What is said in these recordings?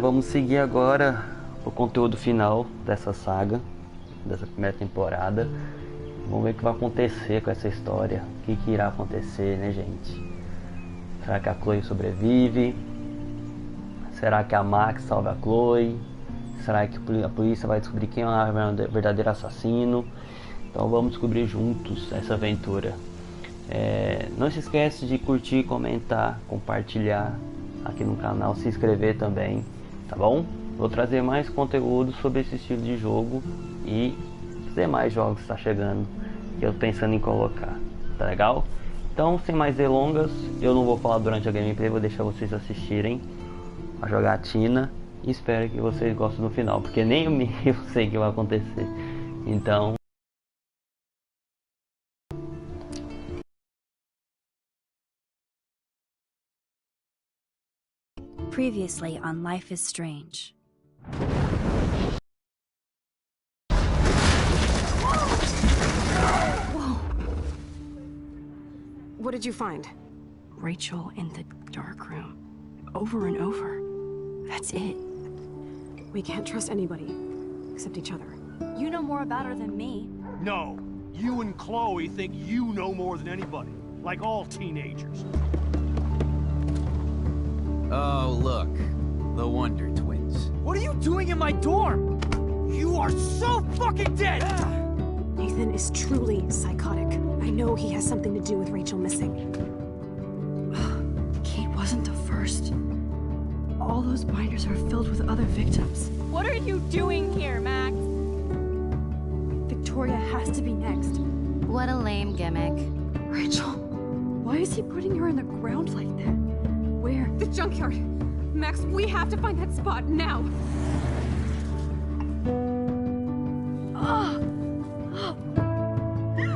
vamos seguir agora o conteúdo final dessa saga, dessa primeira temporada. Vamos ver o que vai acontecer com essa história, o que irá acontecer, né, gente? Será que a Chloe sobrevive? Será que a Max salva a Chloe? Será que a polícia vai descobrir quem é o verdadeiro assassino? Então vamos descobrir juntos essa aventura. Não se esquece de curtir, comentar, compartilhar aqui no canal, se inscrever também, tá bom? Vou trazer mais conteúdo sobre esse estilo de jogo e os demais jogos que está chegando, que eu tô pensando em colocar, tá legal? Então, sem mais delongas, eu não vou falar durante a gameplay, vou deixar vocês assistirem a jogatina e espero que vocês gostem no final, porque nem eu sei o que vai acontecer. Então, previously on Life is Strange. Whoa! What did you find? Rachel in the dark room. Over and over. That's it. We can't trust anybody, except each other. You know more about her than me. No, you and Chloe think you know more than anybody, like all teenagers. Oh, look. The Wonder Twins. What are you doing in my dorm? You are so fucking dead! Nathan is truly psychotic. I know he has something to do with Rachel missing. Kate wasn't the first. All those binders are filled with other victims. What are you doing here, Max? Victoria has to be next. What a lame gimmick. Rachel, why is he putting her in the ground like that? Where? The junkyard! Max, we have to find that spot now!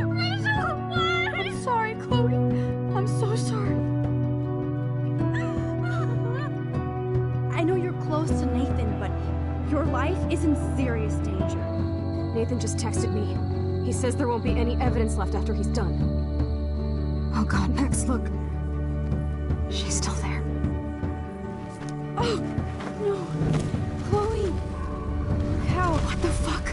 Rachel, what? I'm sorry, Chloe. I'm so sorry. I know you're close to Nathan, but your life is in serious danger. Nathan just texted me. He says there won't be any evidence left after he's done. Oh god, Max, look. She's still there. Oh, no. Chloe. How? What the fuck?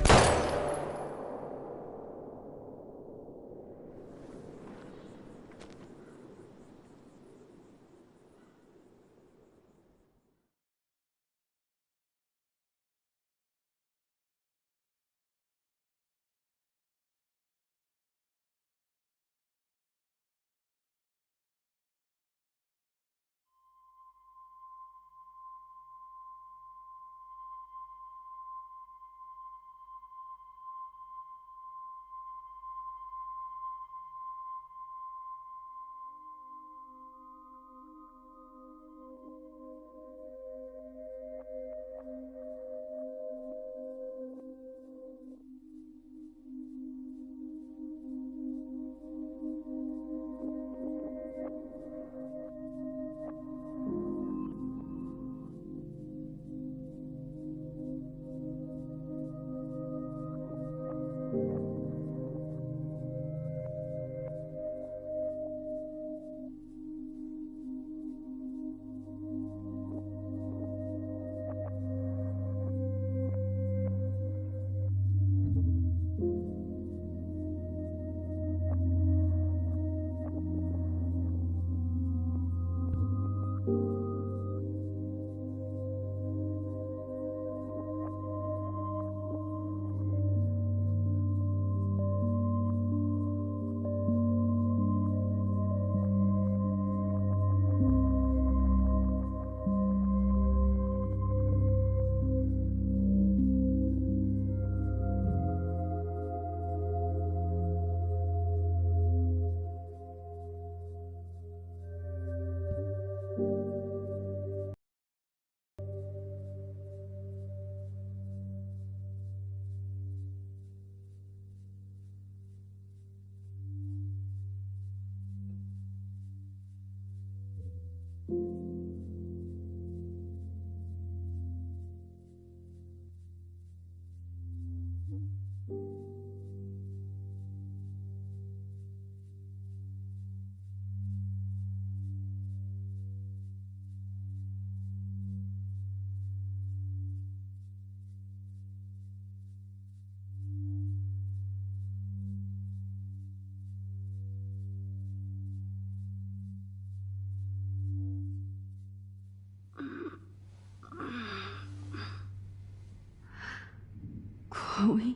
Chloe?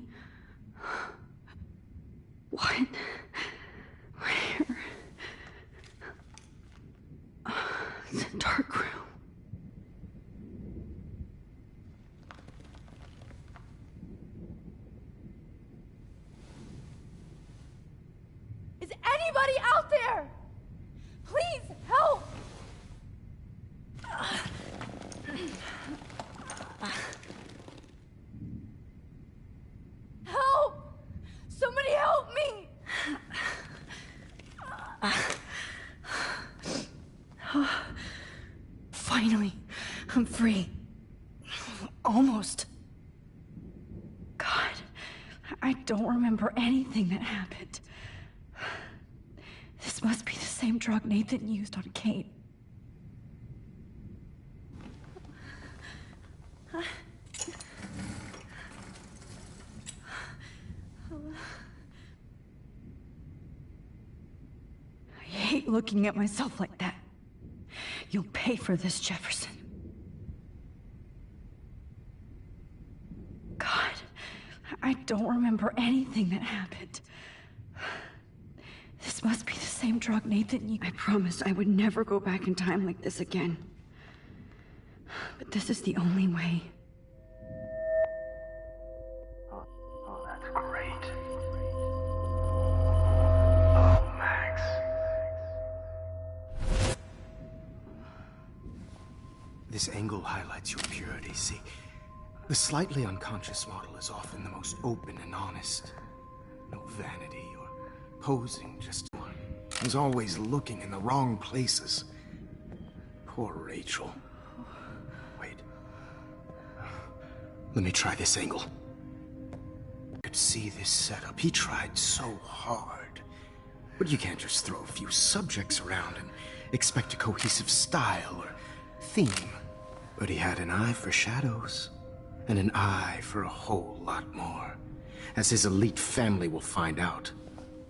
What? Where? It's a dark room. Is anybody out there? Please help! Help! Somebody help me! Finally, I'm free. Almost. God, I don't remember anything that happened. This must be the same drug Nathan used on Kate. I hate looking at myself like that. You'll pay for this, Jefferson. God, I don't remember anything that happened. This must be the same drug Nathan used. I promised I would never go back in time like this again. But this is the only way. Oh, that's great. Oh, Max. This angle highlights your purity, see? The slightly unconscious model is often the most open and honest. No vanity or posing, just one. Who's always looking in the wrong places. Poor Rachel. Wait. Let me try this angle. I could see this setup. He tried so hard. But you can't just throw a few subjects around and expect a cohesive style or theme. But he had an eye for shadows, and an eye for a whole lot more, as his elite family will find out,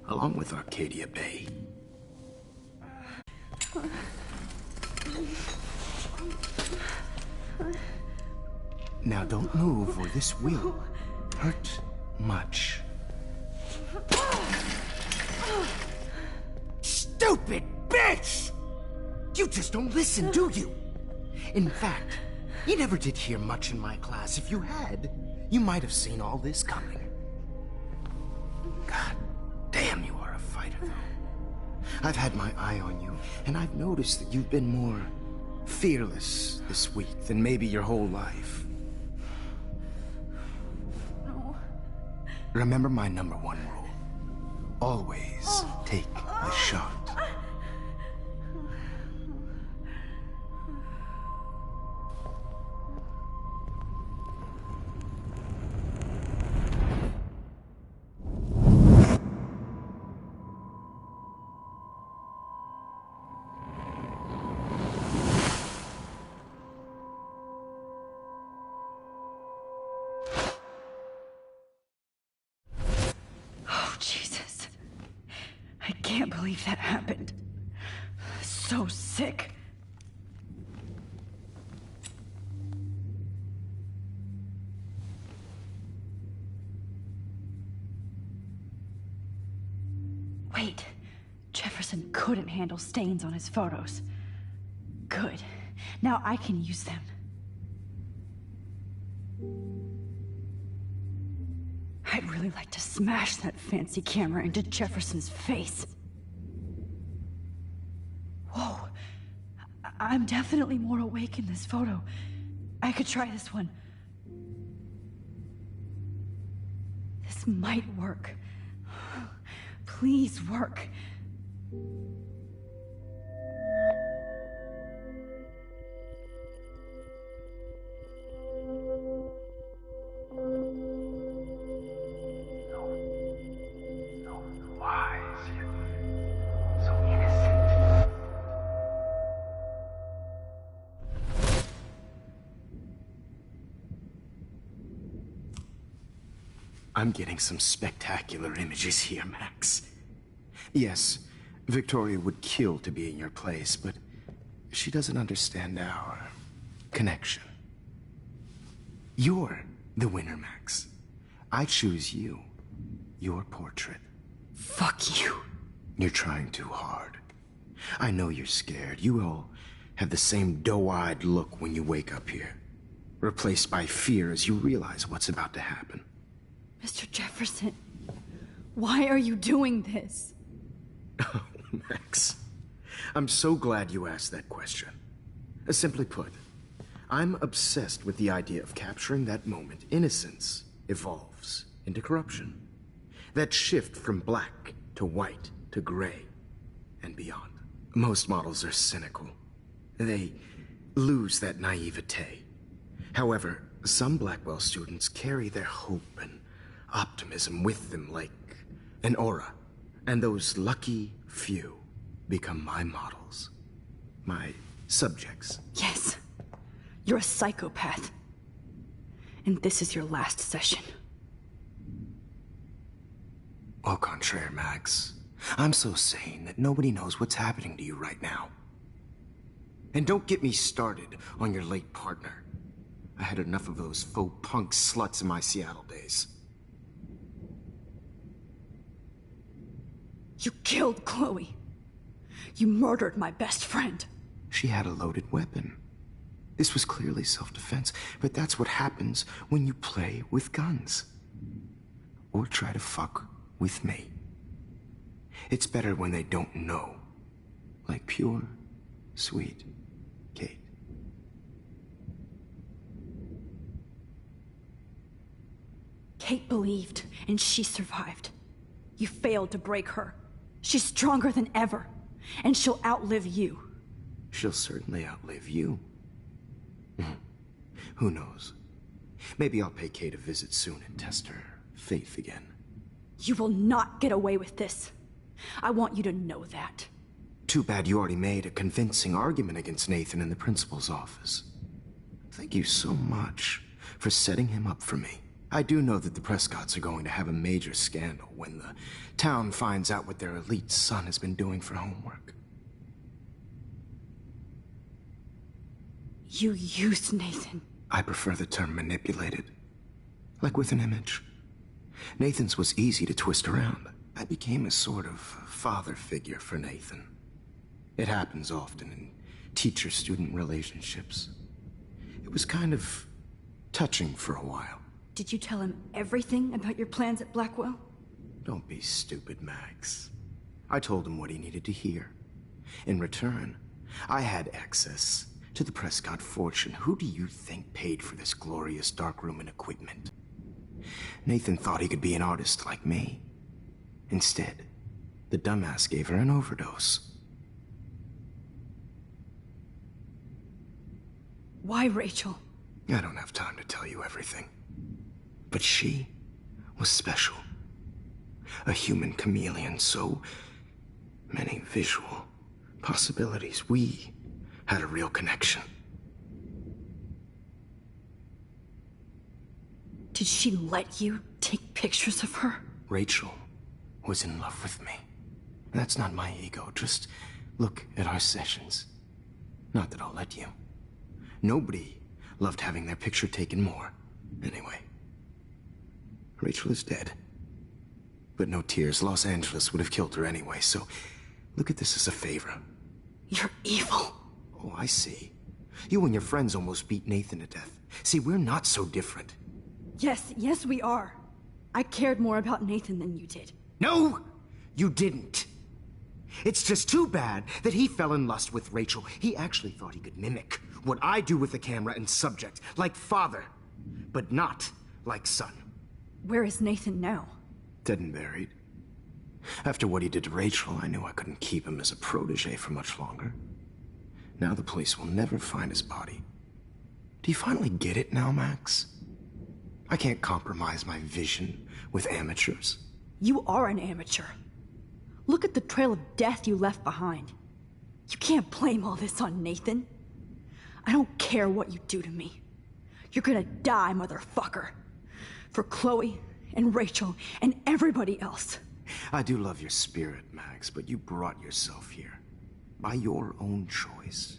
along with Arcadia Bay. Now don't move, or this will hurt much. Stupid bitch! You just don't listen, do you? In fact, you never did hear much in my class. If you had, you might have seen all this coming. God damn, you are a fighter, though. I've had my eye on you, and I've noticed that you've been more fearless this week than maybe your whole life. No. Remember my #1 rule. Always take the shot. Jesus. I can't believe that happened. So sick. Wait. Jefferson couldn't handle stains on his photos. Good. Now I can use them. I'd really like to smash that fancy camera into Jefferson's face. Whoa. I'm definitely more awake in this photo. I could try this one. This might work. Please work. I'm getting some spectacular images here, Max. Yes, Victoria would kill to be in your place, but she doesn't understand our connection. You're the winner, Max. I choose you. Your portrait. Fuck you. You're trying too hard. I know you're scared. You all have the same doe-eyed look when you wake up here. Replaced by fear as you realize what's about to happen. Mr. Jefferson, why are you doing this? Oh, Max. I'm so glad you asked that question. Simply put, I'm obsessed with the idea of capturing that moment innocence evolves into corruption. That shift from black to white to gray and beyond. Most models are cynical. They lose that naivete. However, some Blackwell students carry their hope and optimism with them like an aura. And those lucky few become my models. My subjects. Yes. You're a psychopath. And this is your last session. Au contraire, Max. I'm so sane that nobody knows what's happening to you right now. And don't get me started on your late partner. I had enough of those faux punk sluts in my Seattle days. You killed Chloe. You murdered my best friend. She had a loaded weapon. This was clearly self-defense, but that's what happens when you play with guns. Or try to fuck with me. It's better when they don't know. Like pure, sweet Kate. Kate believed, and she survived. You failed to break her. She's stronger than ever, and she'll outlive you. She'll certainly outlive you. Who knows? Maybe I'll pay Kate a visit soon and test her faith again. You will not get away with this. I want you to know that. Too bad you already made a convincing argument against Nathan in the principal's office. Thank you so much for setting him up for me. I do know that the Prescotts are going to have a major scandal when the town finds out what their elite son has been doing for homework. You used Nathan. I prefer the term manipulated. Like with an image. Nathan's was easy to twist around. I became a sort of father figure for Nathan. It happens often in teacher-student relationships. It was kind of touching for a while. Did you tell him everything about your plans at Blackwell? Don't be stupid, Max. I told him what he needed to hear. In return, I had access to the Prescott fortune. Who do you think paid for this glorious darkroom and equipment? Nathan thought he could be an artist like me. Instead, the dumbass gave her an overdose. Why, Rachel? I don't have time to tell you everything. But she was special. A human chameleon, so many visual possibilities. We had a real connection. Did she let you take pictures of her? Rachel was in love with me. That's not my ego. Just look at our sessions. Not that I'll let you. Nobody loved having their picture taken more. Anyway, Rachel is dead. But no tears. Los Angeles would have killed her anyway, so look at this as a favor. You're evil. Oh, I see. You and your friends almost beat Nathan to death. See, we're not so different. Yes, we are. I cared more about Nathan than you did. No, you didn't. It's just too bad that he fell in lust with Rachel. He actually thought he could mimic what I do with the camera and subject, like father, but not like son. Where is Nathan now? Dead and buried. After what he did to Rachel, I knew I couldn't keep him as a protege for much longer. Now the police will never find his body. Do you finally get it now, Max? I can't compromise my vision with amateurs. You are an amateur. Look at the trail of death you left behind. You can't blame all this on Nathan. I don't care what you do to me. You're gonna die, motherfucker. For Chloe and Rachel and everybody else. I do love your spirit, Max, but you brought yourself here. By your own choice.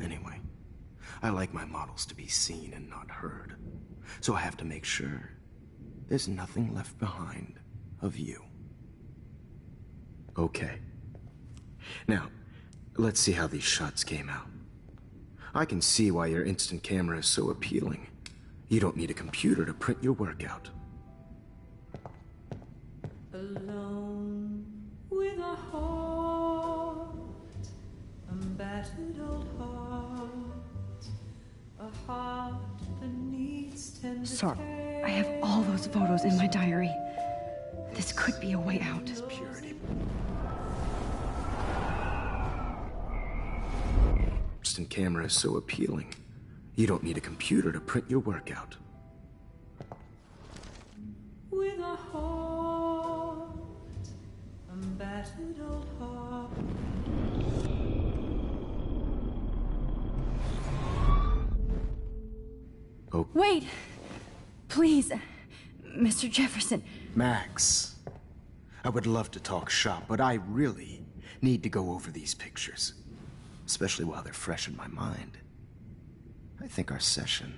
Anyway, I like my models to be seen and not heard. So I have to make sure there's nothing left behind of you. Okay. Now, let's see how these shots came out. I can see why your instant camera is so appealing. You don't need a computer to print your work out. Alone with a heart, a battered old heart, a heart that needs tender Sorry, care. I have all those photos in my diary. This could be a way out. Purity. Instant camera is so appealing. You don't need a computer to print your work out. With a heart, a battered old heart. Oh, Wait! Please, Mr. Jefferson. Max. I would love to talk shop, but I really need to go over these pictures. Especially while they're fresh in my mind. I think our session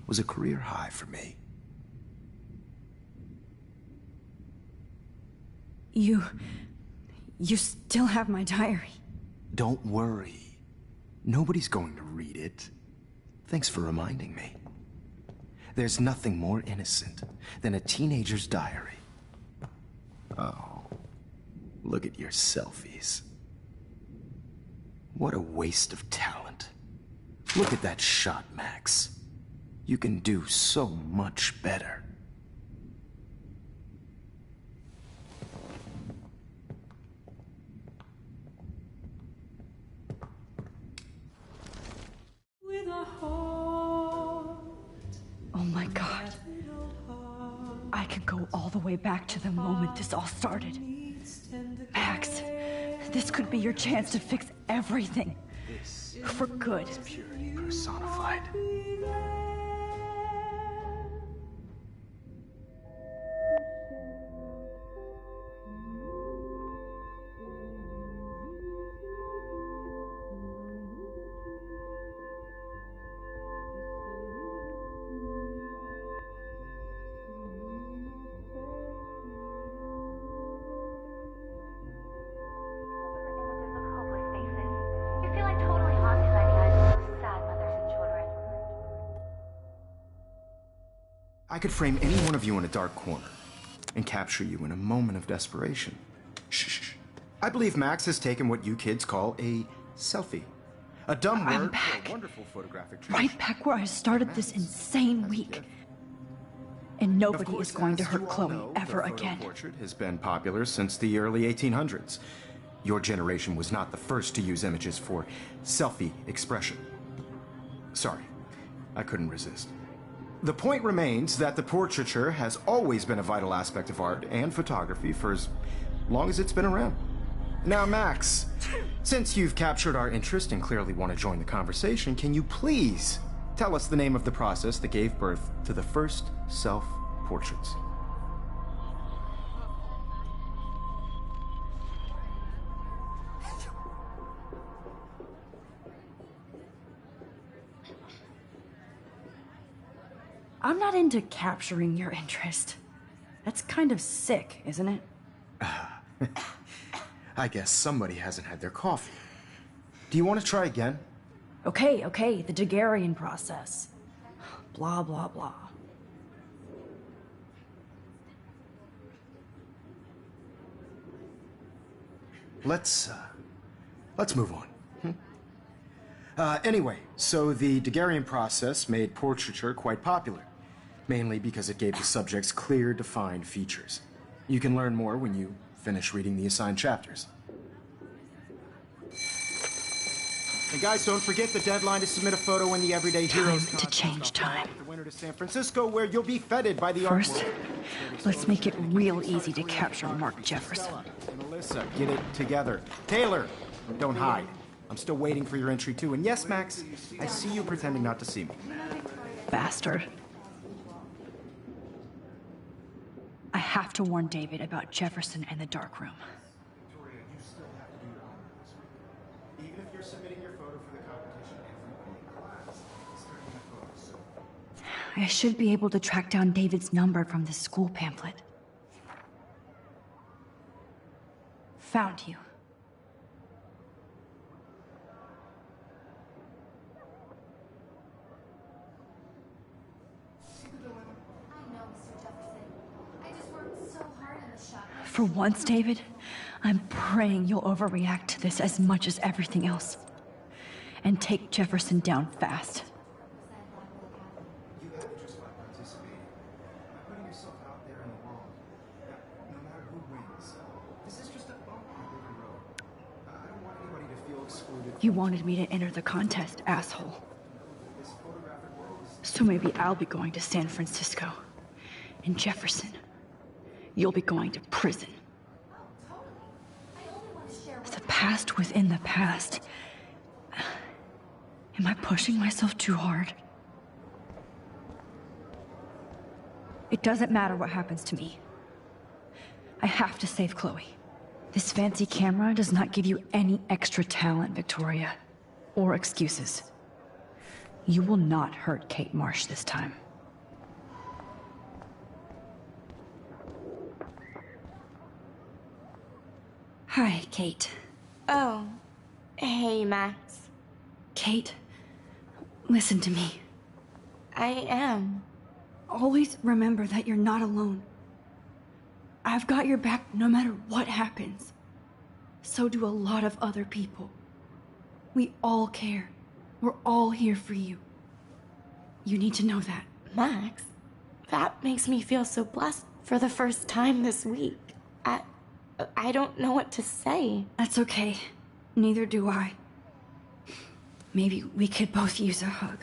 was a career high for me. You still have my diary. Don't worry. Nobody's going to read it. Thanks for reminding me. There's nothing more innocent than a teenager's diary. Oh, look at your selfies. What a waste of talent. Look at that shot, Max. You can do so much better. With a heart, Oh my god. I could go all the way back to the moment this all started. Max, this could be your chance to fix everything. For good. Purity personified. You feel like totally haunted by the eyes of those sad mothers and children. I could frame any one of you in a dark corner and capture you in a moment of desperation. Shh. I believe Max has taken what you kids call a selfie. A dumb I'm word back. for a wonderful photographic tradition. Right back where I started this insane week. And Of nobody course, is going to as hurt you all Chloe know, ever the photo again. portrait has been popular since the early 1800s. Your generation was not the first to use images for selfie expression. Sorry, I couldn't resist. The point remains that the portraiture has always been a vital aspect of art and photography for as long as it's been around. Now, Max, since you've captured our interest and clearly want to join the conversation, can you please tell us the name of the process that gave birth to the first self-portraits? I'm not into capturing your interest. That's kind of sick, isn't it? I guess somebody hasn't had their coffee. Do you want to try again? Okay, the Daguerrean process. Blah, blah, blah. Let's move on. Anyway, so the Daguerrean process made portraiture quite popular, mainly because it gave the subjects clear, defined features. You can learn more when you finish reading the assigned chapters. And guys, don't forget the deadline to submit a photo in the Everyday Heroes Time to change time. The winter to San Francisco, where you'll be feted by the art First, world. let's make it real easy to capture Mark Jefferson. Melissa, get it together. Taylor, don't hide. I'm still waiting for your entry too. And yes, Max, I see you pretending not to see me. Bastard. I have to warn David about Jefferson and the dark room. Victoria, you still have to do your homework. Even if you're submitting your photo for the competition every day in class, it's 30 photos. I should be able to track down David's number from the school pamphlet. Found you. For once, David, I'm praying you'll overreact to this as much as everything else. And take Jefferson down fast. You have just by participating, by putting yourself out there in the world. No matter who wins, this is just a bump on the river road. I don't want anybody to feel excluded. You wanted me to enter the contest, asshole. So maybe I'll be going to San Francisco. And Jefferson, you'll be going to prison. The past within the past. Am I pushing myself too hard? It doesn't matter what happens to me. I have to save Chloe. This fancy camera does not give you any extra talent, Victoria, or excuses. You will not hurt Kate Marsh this time. Hi, Kate. Oh, hey, Max. Kate, listen to me. I am. Always remember that you're not alone. I've got your back no matter what happens. So do a lot of other people. We all care. We're all here for you. You need to know that. Max, that makes me feel so blessed for the first time this week. I don't know what to say. That's okay. Neither do I. Maybe we could both use a hug.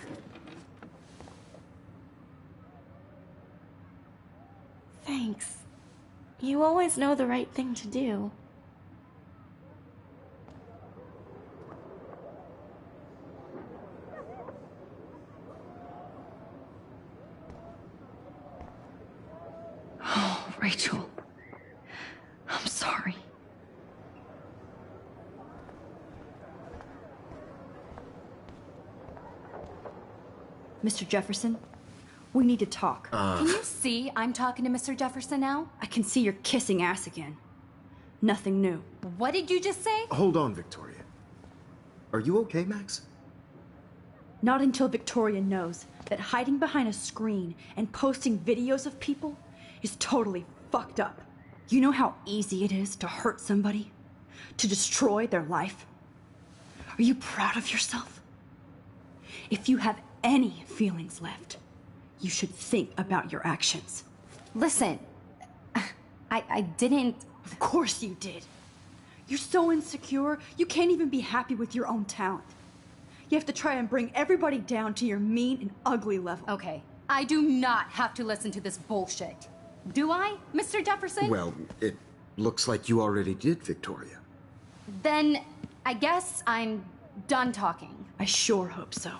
Thanks. You always know the right thing to do. Oh, Rachel. I'm sorry. Mr. Jefferson, we need to talk. Can you see I'm talking to Mr. Jefferson now? I can see you're kissing ass again. Nothing new. What did you just say? Hold on, Victoria. Are you okay, Max? Not until Victoria knows that hiding behind a screen and posting videos of people is totally fucked up. You know how easy it is to hurt somebody? To destroy their life? Are you proud of yourself? If you have any feelings left, you should think about your actions. Listen, I didn't... Of course you did. You're so insecure, you can't even be happy with your own talent. You have to try and bring everybody down to your mean and ugly level. Okay, I do not have to listen to this bullshit. Do I, Mr. Jefferson? Well, it looks like you already did, Victoria. Then I guess I'm done talking. I sure hope so.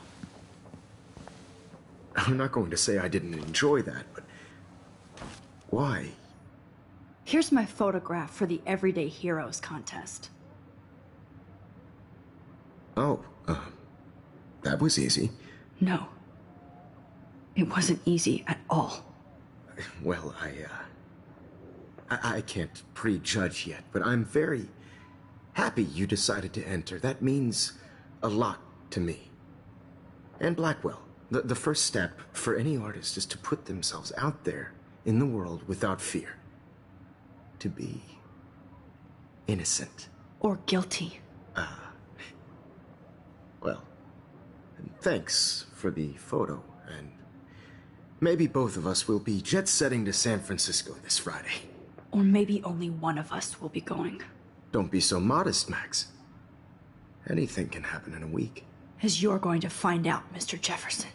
I'm not going to say I didn't enjoy that, but why? Here's my photograph for the Everyday Heroes contest. Oh, that was easy. No. It wasn't easy at all. Well, I can't prejudge yet, but I'm very happy you decided to enter. That means a lot to me. And Blackwell. The first step for any artist is to put themselves out there in the world without fear. To be innocent. Or guilty. Well, thanks for the photo, and maybe both of us will be jet-setting to San Francisco this Friday. Or maybe only one of us will be going. Don't be so modest, Max. Anything can happen in a week. As you're going to find out, Mr. Jefferson.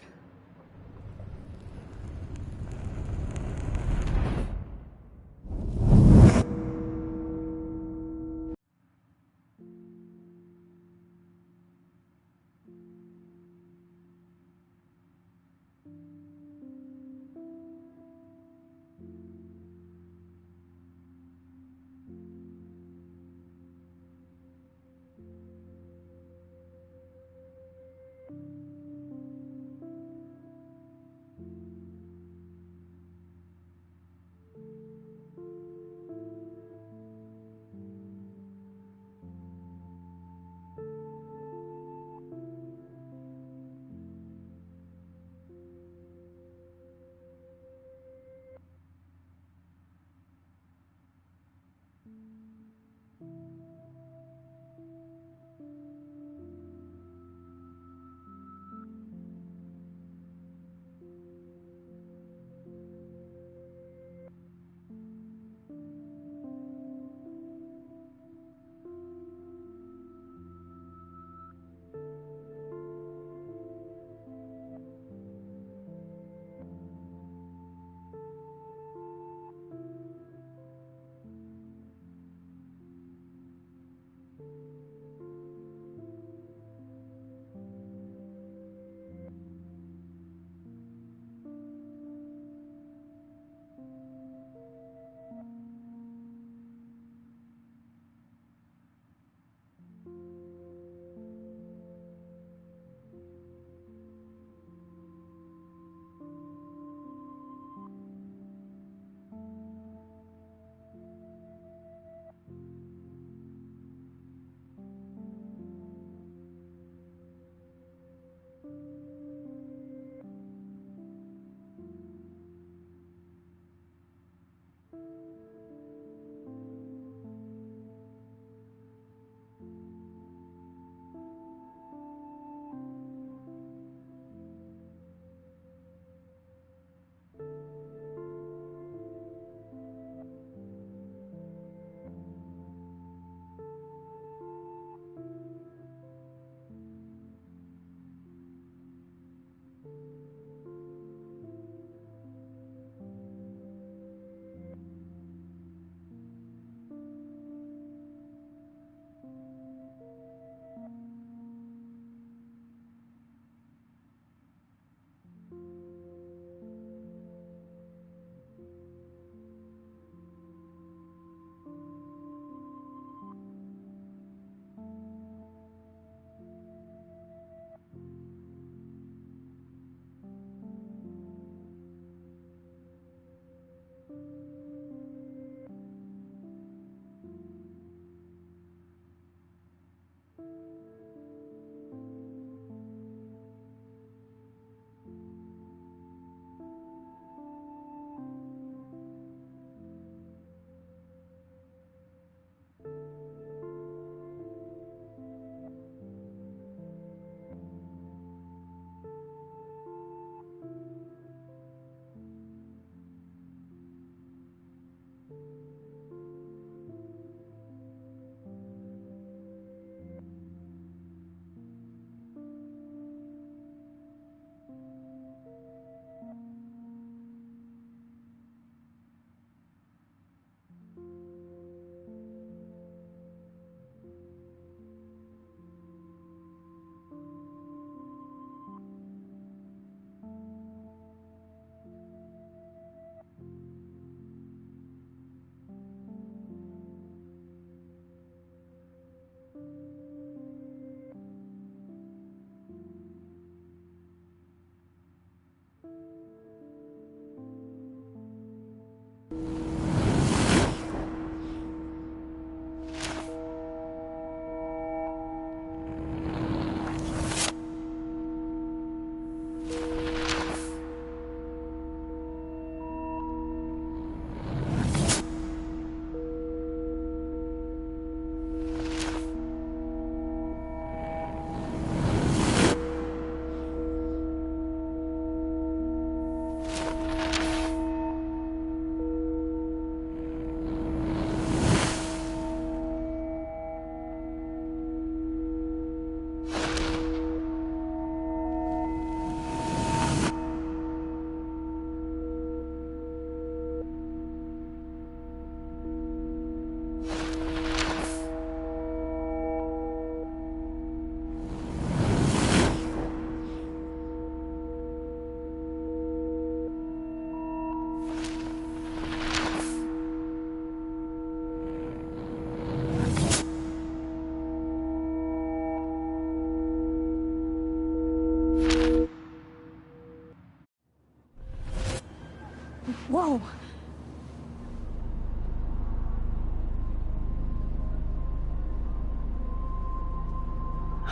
Whoa!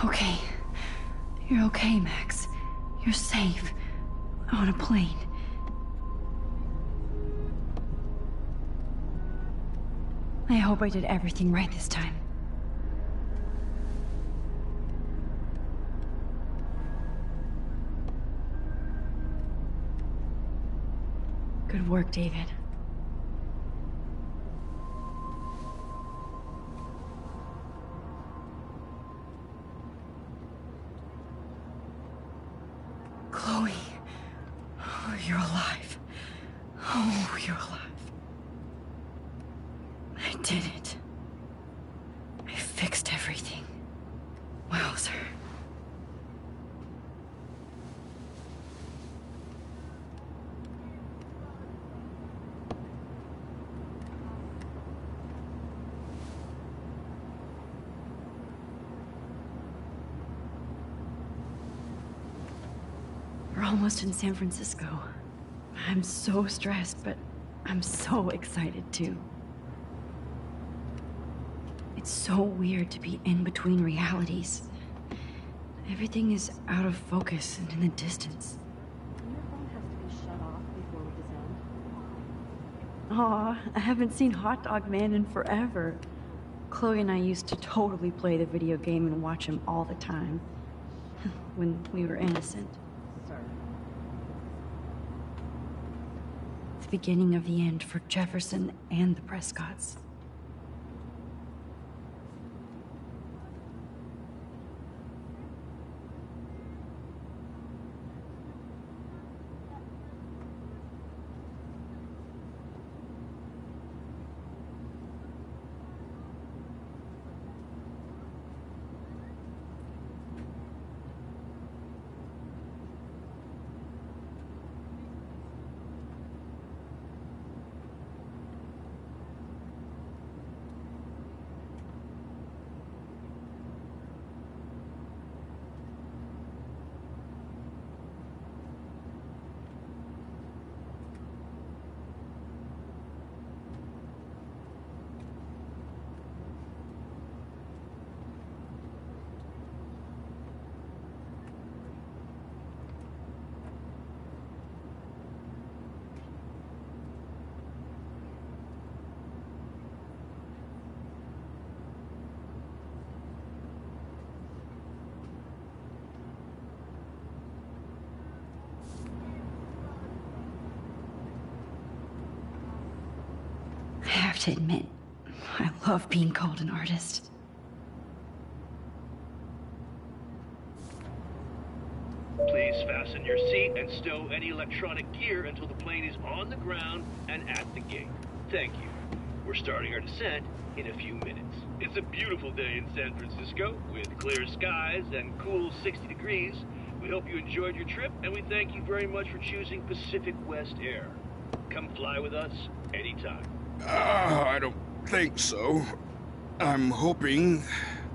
Okay. You're okay, Max. You're safe. On a plane. I hope I did everything right this time. Good work, David. Chloe. Oh, you're alive. Oh, you're alive. I did it. I fixed everything. Wowzer. We're almost in San Francisco. I'm so stressed, but I'm so excited too. It's so weird to be in between realities. Everything is out of focus and in the distance. Your phone has to be shut off before we descend. Aw, I haven't seen Hot Dog Man in forever. Chloe and I used to totally play the video game and watch him all the time. When we were innocent. The beginning of the end for Jefferson and the Prescotts. have to admit, I love being called an artist. Please fasten your seat and stow any electronic gear until the plane is on the ground and at the gate. Thank you. We're starting our descent in a few minutes. It's a beautiful day in San Francisco with clear skies and cool 60 degrees. We hope you enjoyed your trip, and we thank you very much for choosing Pacific West Air. Come fly with us anytime. I don't think so. I'm hoping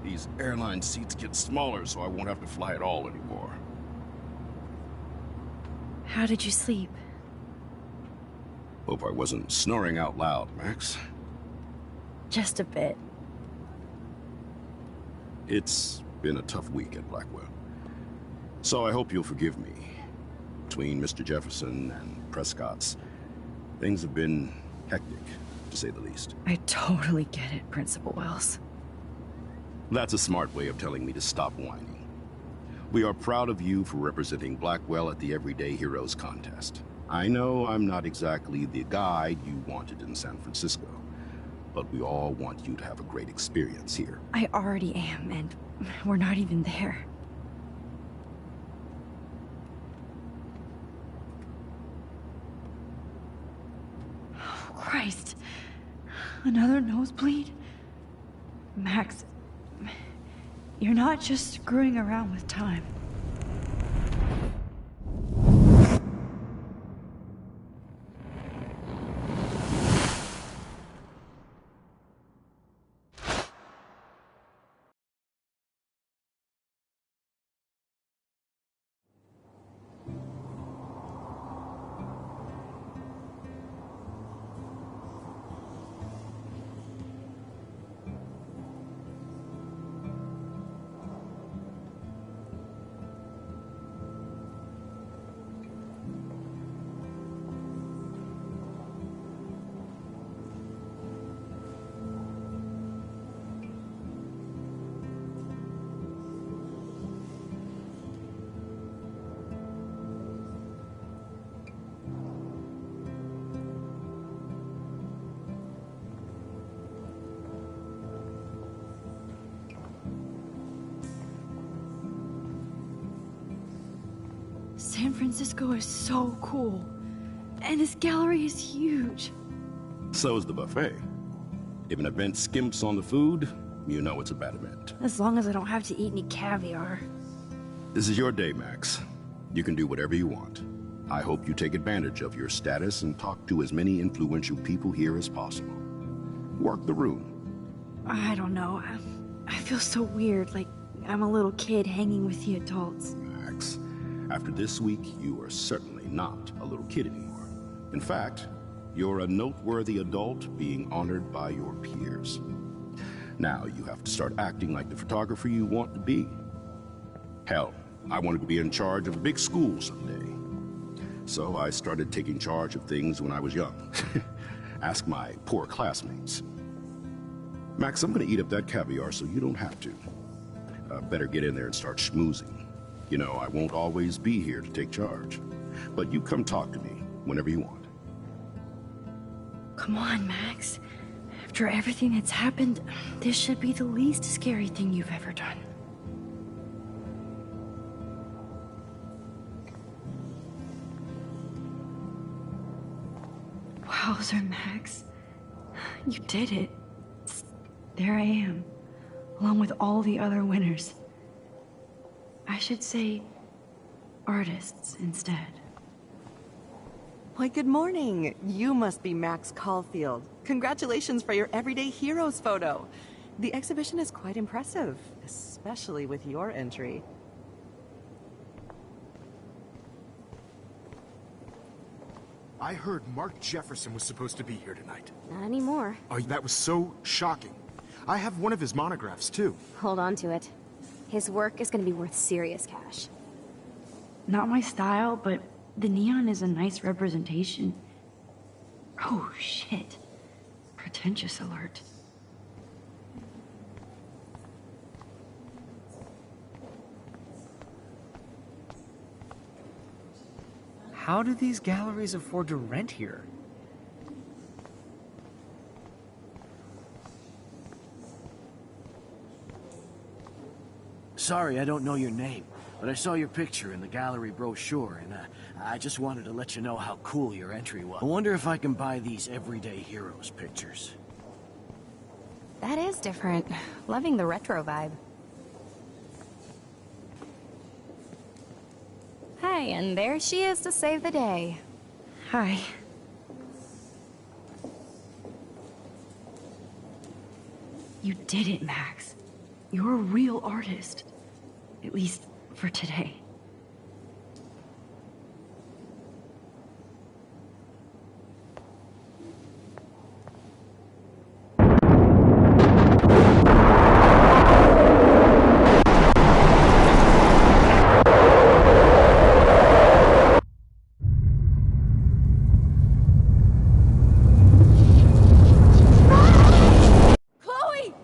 these airline seats get smaller so I won't have to fly at all anymore. How did you sleep? Hope I wasn't snoring out loud, Max. Just a bit. It's been a tough week at Blackwell. So I hope you'll forgive me. Between Mr. Jefferson and Prescott's, things have been hectic, to say the least. I totally get it, Principal Wells. That's a smart way of telling me to stop whining. We are proud of you for representing Blackwell at the Everyday Heroes contest. I know I'm not exactly the guide you wanted in San Francisco, but we all want you to have a great experience here. I already am, and we're not even there. Oh, Christ. Another nosebleed? Max, you're not just screwing around with time. San Francisco is so cool. And this gallery is huge. So is the buffet. If an event skimps on the food, you know it's a bad event. As long as I don't have to eat any caviar. This is your day, Max. You can do whatever you want. I hope you take advantage of your status and talk to as many influential people here as possible. Work the room. I don't know. I feel so weird, like I'm a little kid hanging with the adults. Max, after this week, you are certainly not a little kid anymore. In fact, you're a noteworthy adult being honored by your peers. Now you have to start acting like the photographer you want to be. Hell, I wanted to be in charge of a big school someday. So I started taking charge of things when I was young. Ask my poor classmates. Max, I'm gonna eat up that caviar so you don't have to. Better get in there and start schmoozing. You know, I won't always be here to take charge. But you come talk to me whenever you want. Come on, Max. After everything that's happened, this should be the least scary thing you've ever done. Wowzer, Max. You did it. There I am, along with all the other winners. I should say artists instead. Why, good morning. You must be Max Caulfield. Congratulations for your Everyday Heroes photo. The exhibition is quite impressive, especially with your entry. I heard Mark Jefferson was supposed to be here tonight. Not anymore. Oh, that was so shocking. I have one of his monographs, too. Hold on to it. His work is going to be worth serious cash. Not my style, but the neon is a nice representation. Oh, shit. Pretentious alert. How do these galleries afford to rent here? Sorry, I don't know your name, but I saw your picture in the gallery brochure, and I just wanted to let you know how cool your entry was. I wonder if I can buy these everyday heroes pictures. That is different. Loving the retro vibe. Hi, and there she is to save the day. Hi. You did it, Max. You're a real artist. At least for today.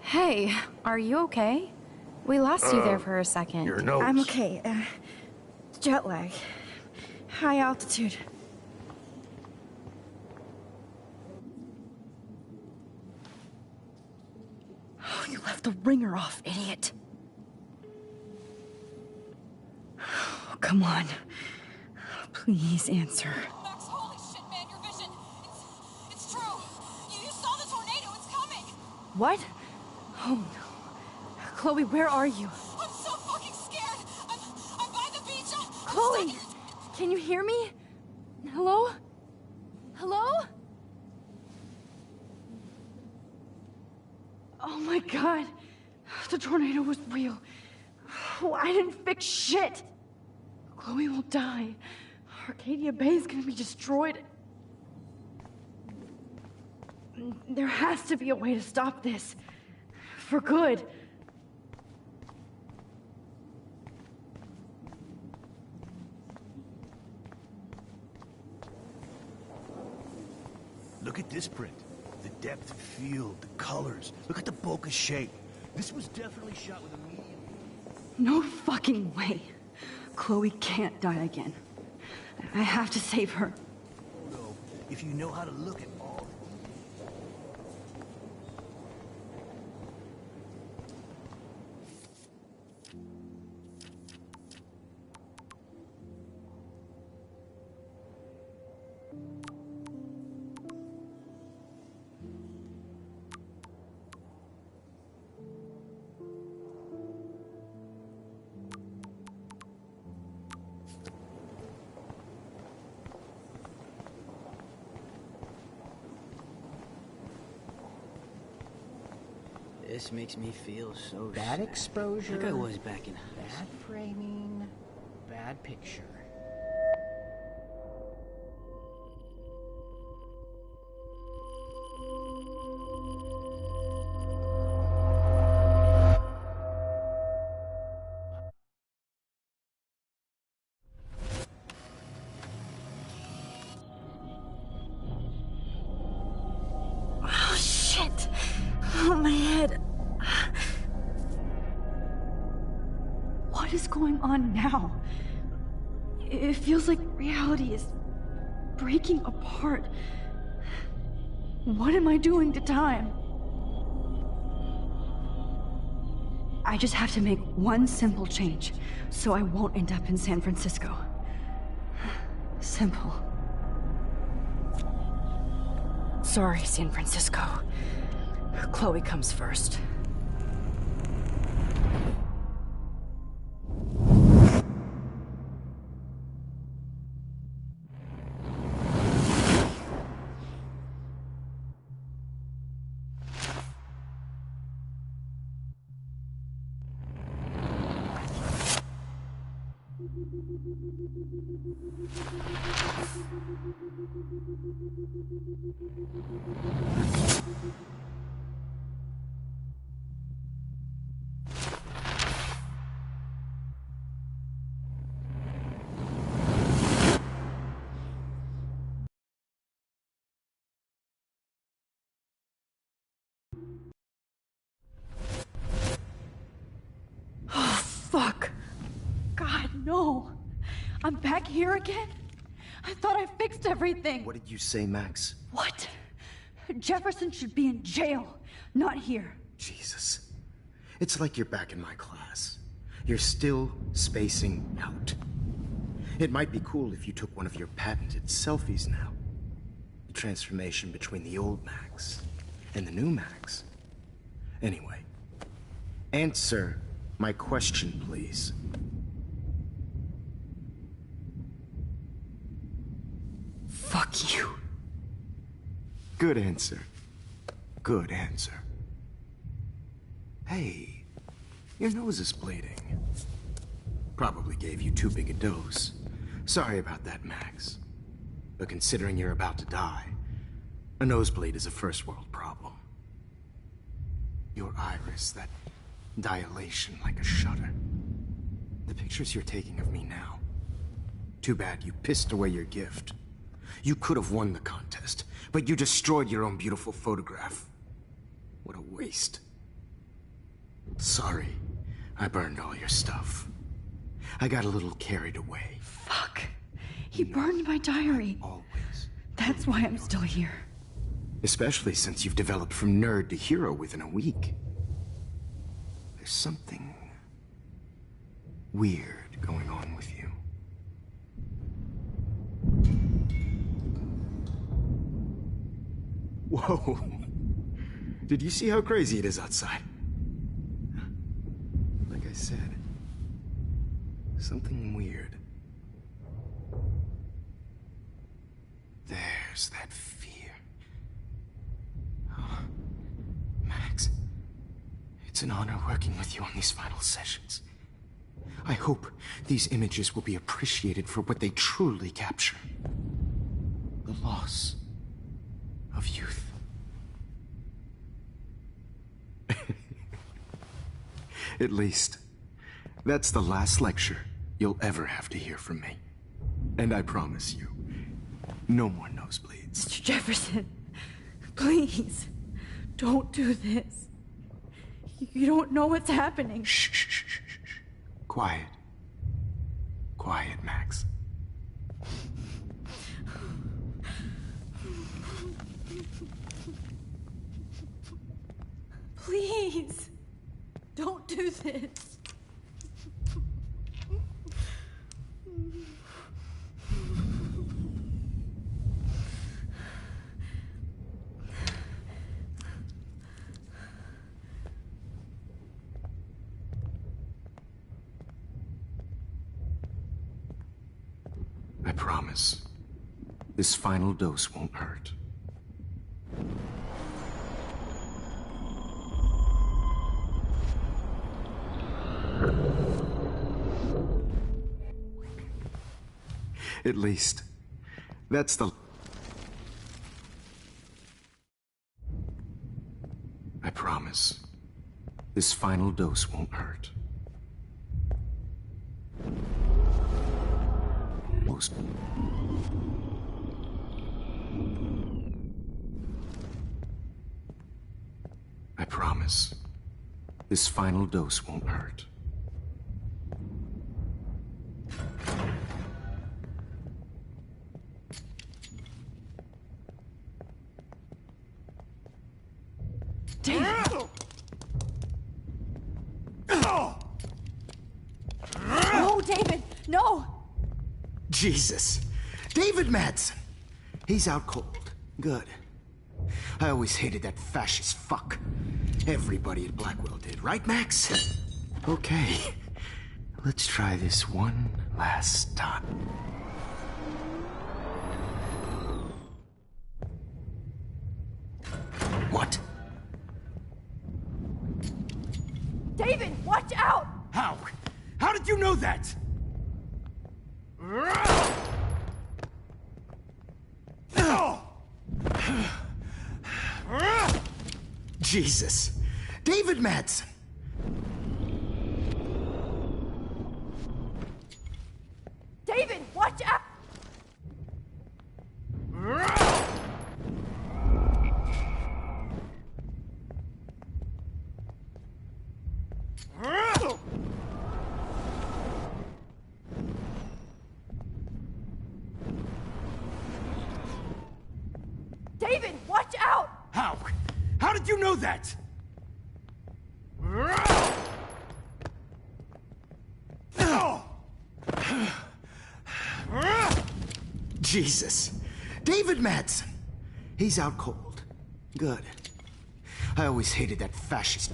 Hey, are you okay? We lost you there for a second. Your nose. I'm okay. Jet lag. High altitude. Oh, you left the ringer off, idiot. Oh, come on. Please answer. Max, holy shit, man, your vision. It's true. You saw the tornado. It's coming. What? Oh no. Chloe, where are you? I'm so fucking scared. I'm by the beach. Chloe! Can you hear me? Hello? Hello? Oh my god. The tornado was real. Oh, I didn't fix shit. Chloe will die. Arcadia Bay is gonna be destroyed. There has to be a way to stop this. For good. Look at this print. The depth of field, the colors. Look at the bokeh shape. This was definitely shot with a medium. No fucking way. Chloe can't die again. I have to save her. No, if you know how to look at all. This makes me feel so Bad sad. exposure. Like I was back in Bad framing. Bad picture. Oh shit! Oh, my head. What is going on now? It feels like reality is breaking apart. What am I doing to time? I just have to make one simple change, so I won't end up in San Francisco. Simple. Sorry, San Francisco. Chloe comes first. Oh, fuck. God, no. I'm back here again? I thought I fixed everything. What did you say, Max? What? Jefferson should be in jail, not here. Jesus. It's like you're back in my class. You're still spacing out. It might be cool if you took one of your patented selfies now. The transformation between the old Max and the new Max. Anyway, answer my question, please. Fuck you. Good answer. Good answer. Hey, your nose is bleeding. Probably gave you too big a dose. Sorry about that, Max. But considering you're about to die, a nosebleed is a first world problem. Your iris, that dilation like a shutter. The pictures you're taking of me now. Too bad you pissed away your gift. You could have won the contest, but you destroyed your own beautiful photograph. What a waste. Sorry, I burned all your stuff. I got a little carried away. Fuck. He burned my diary. Always. That's why I'm still here. Especially since you've developed from nerd to hero within a week. There's something weird going on with you. Whoa. Did you see how crazy it is outside? Like I said, something weird. There's that fear. Oh, Max, it's an honor working with you on these final sessions. I hope these images will be appreciated for what they truly capture. The loss of youth. At least, that's the last lecture you'll ever have to hear from me. And I promise you, no more nosebleeds. Mr. Jefferson, please, don't do this. You don't know what's happening. Shh, shh, shh, shh, shh. Quiet. Quiet, Max. Please, don't do this. I promise, this final dose won't hurt. At least, that's the... I promise, this final dose won't hurt. Most... I promise, this final dose won't hurt. No, David, no! Jesus. David Madsen. He's out cold. Good. I always hated that fascist fuck. Everybody at Blackwell did, right, Max? Okay. Let's try this one last time. What? David, watch out! How? How did you know that? Jesus. David Madsen. David, watch out! David, watch out! How? How did you know that? Jesus. David Madsen. He's out cold. Good. I always hated that fascist.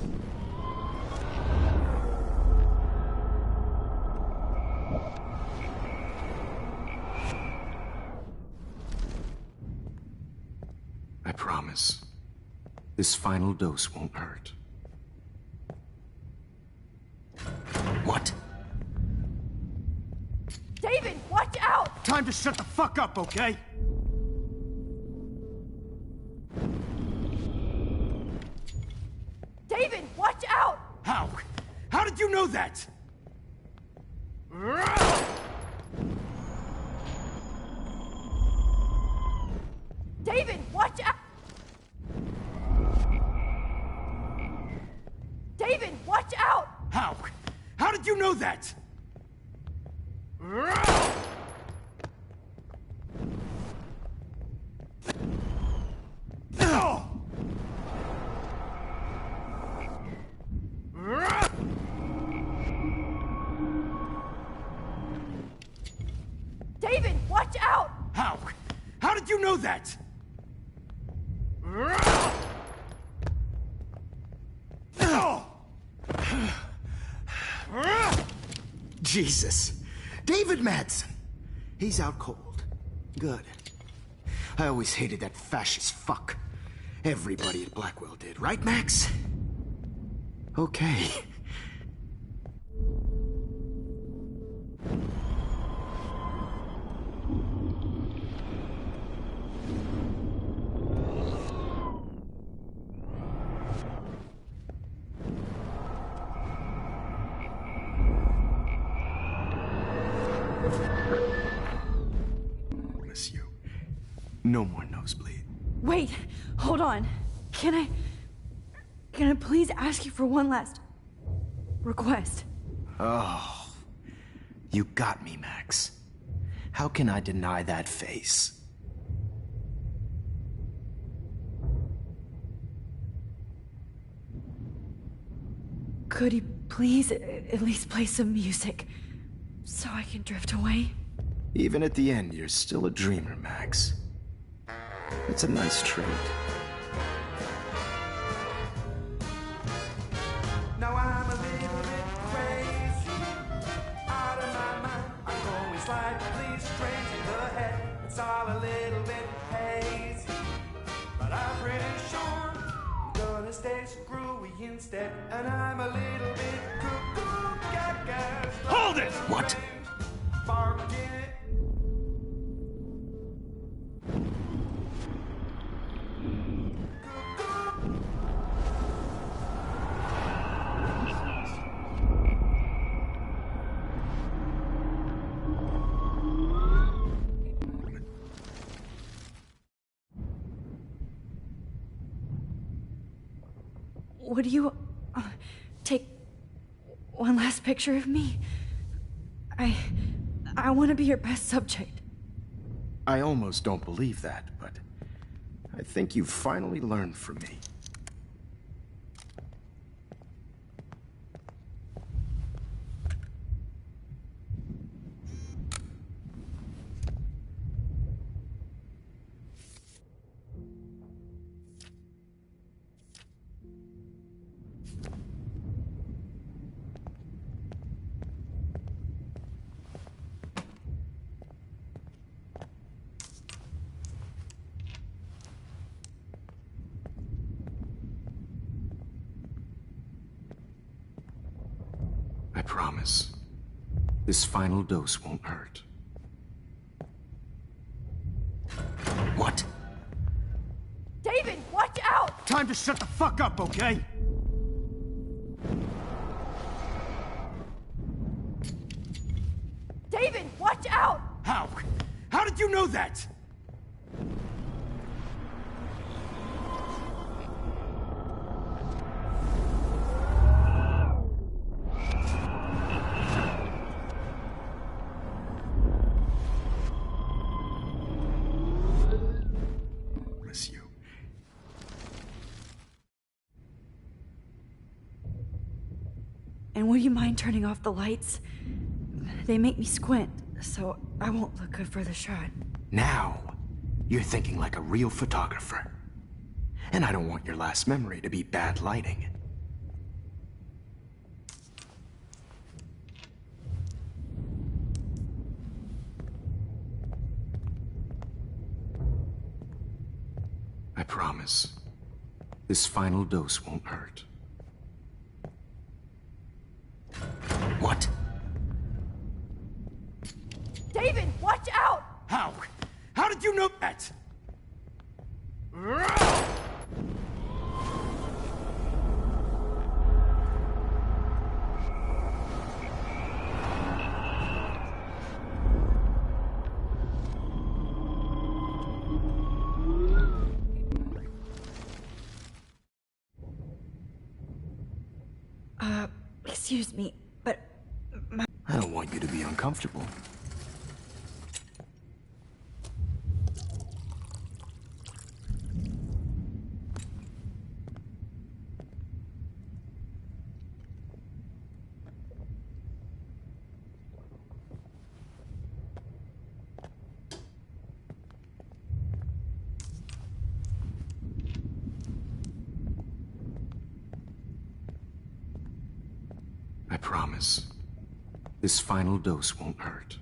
I promise. This final dose won't hurt. What? David, watch out! Time to shut the fuck up, okay? David, watch out! How? How did you know that? David, watch out! David, watch out! How? How did you know that? David, watch out! How? How did you know that? Jesus. David Madsen. He's out cold. Good. I always hated that fascist fuck. Everybody at Blackwell did, right, Max? Okay. Miss you. No more nosebleed. Wait, hold on. Can I please ask you for one last request? Oh, you got me, Max. How can I deny that face? Could you please at least play some music so I can drift away? Even at the end, you're still a dreamer, Max. It's a nice trait. Now I'm a little bit crazy, out of my mind. I'm going slightly strange in the head. It's all a little bit hazy, but I'm pretty sure I'm gonna stay screwy instead. And I'm a little bit cuckoo, gaga. Hold it! What? Barking it. Would you take one last picture of me? I want to be your best subject. I almost don't believe that, but I think you've finally learned from me. I promise. This final dose won't hurt. What? David, watch out! Time to shut the fuck up, okay? David, watch out! How? How did you know that? Miss you. And would you mind turning off the lights? They make me squint, so I won't look good for the shot. Now, you're thinking like a real photographer. And I don't want your last memory to be bad lighting. I promise, this final dose won't hurt. What? David, watch out! How? How did you know that? Excuse me, but I don't want you to be uncomfortable. I promise, this final dose won't hurt.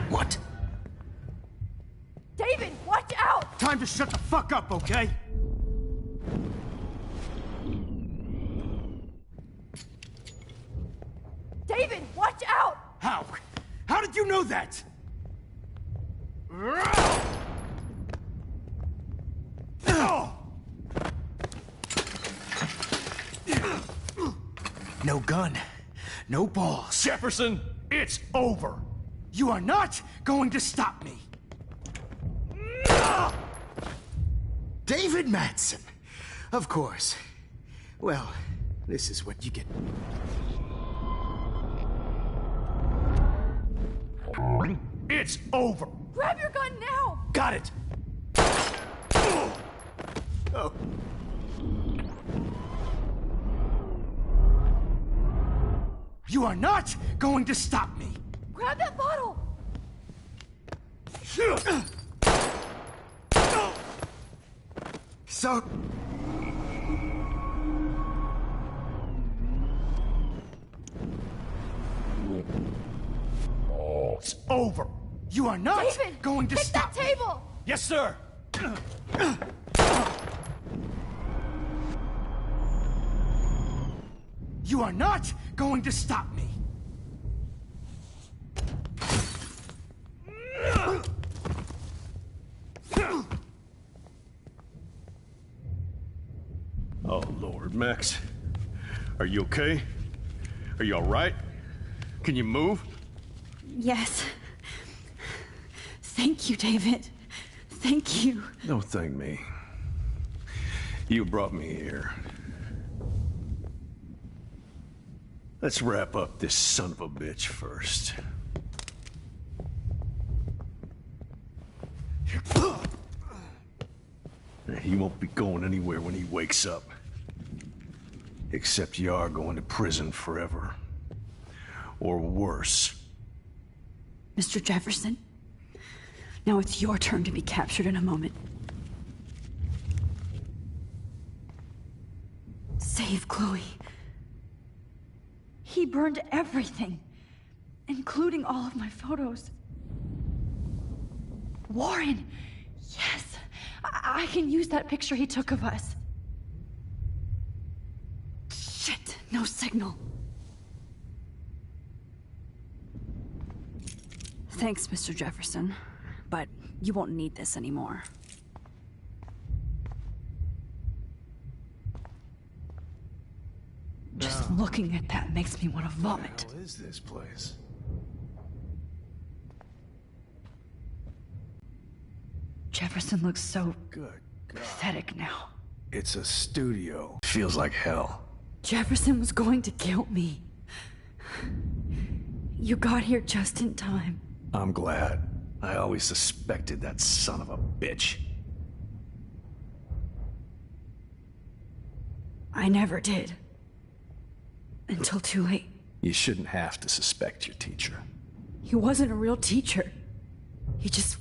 What? David, watch out! Time to shut the fuck up, okay? David, watch out! How? How did you know that? No gun, no balls. Jefferson, it's over. You are not going to stop me. David Madsen. Of course. Well, this is what you get. It's over. Grab your gun now! Got it. Oh. You are not going to stop me. Grab that bottle! So... It's over. You are not David, going to kick stop that table! Yes, sir. You are not going to stop me. Oh, Lord, Max. Are you okay? Are you all right? Can you move? Yes. Thank you, David. Thank you. Don't thank me. You brought me here. Let's wrap up this son of a bitch first. He won't be going anywhere when he wakes up. Except you are going to prison forever. Or worse. Mr. Jefferson, now it's your turn to be captured in a moment. Save Chloe. He burned everything, including all of my photos. Warren! Yes! I can use that picture he took of us. Shit, no signal. Thanks, Mr. Jefferson, but you won't need this anymore. Just looking at that makes me want to vomit. What is this place? Jefferson looks so Good God. pathetic now. It's a studio. Feels like hell. Jefferson was going to kill me. You got here just in time. I'm glad. I always suspected that son of a bitch. I never did. Until too late. You shouldn't have to suspect your teacher. He wasn't a real teacher. He just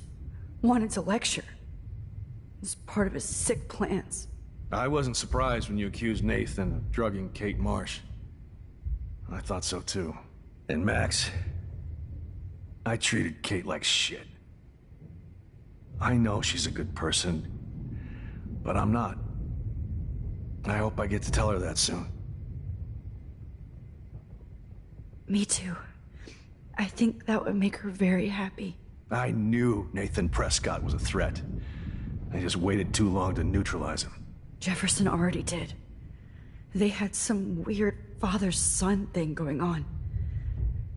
wanted to lecture. It was part of his sick plans. I wasn't surprised when you accused Nathan of drugging Kate Marsh. I thought so too. And Max, I treated Kate like shit. I know she's a good person, but I'm not. I hope I get to tell her that soon. Me too. I think that would make her very happy. I knew Nathan Prescott was a threat. I just waited too long to neutralize him. Jefferson already did. They had some weird father-son thing going on.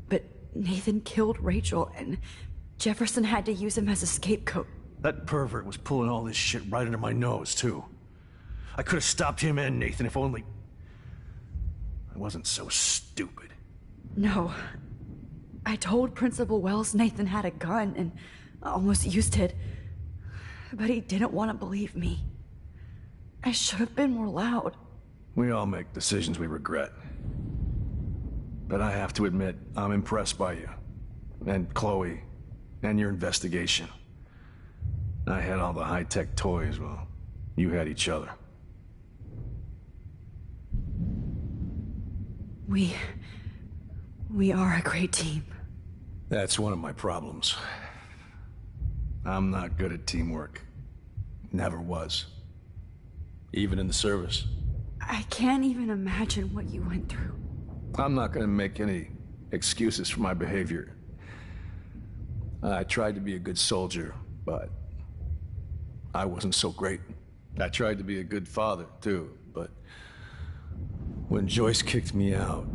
But Nathan killed Rachel, and Jefferson had to use him as a scapegoat. That pervert was pulling all this shit right under my nose, too. I could have stopped him and Nathan if only... I wasn't so stupid. No. I told Principal Wells Nathan had a gun and almost used it. But he didn't want to believe me. I should have been more loud. We all make decisions we regret. But I have to admit, I'm impressed by you. And Chloe. And your investigation. I had all the high-tech toys, well, you had each other. We are a great team. That's one of my problems. I'm not good at teamwork. Never was. Even in the service. I can't even imagine what you went through. I'm not gonna make any excuses for my behavior. I tried to be a good soldier, but I wasn't so great. I tried to be a good father, too, but when Joyce kicked me out,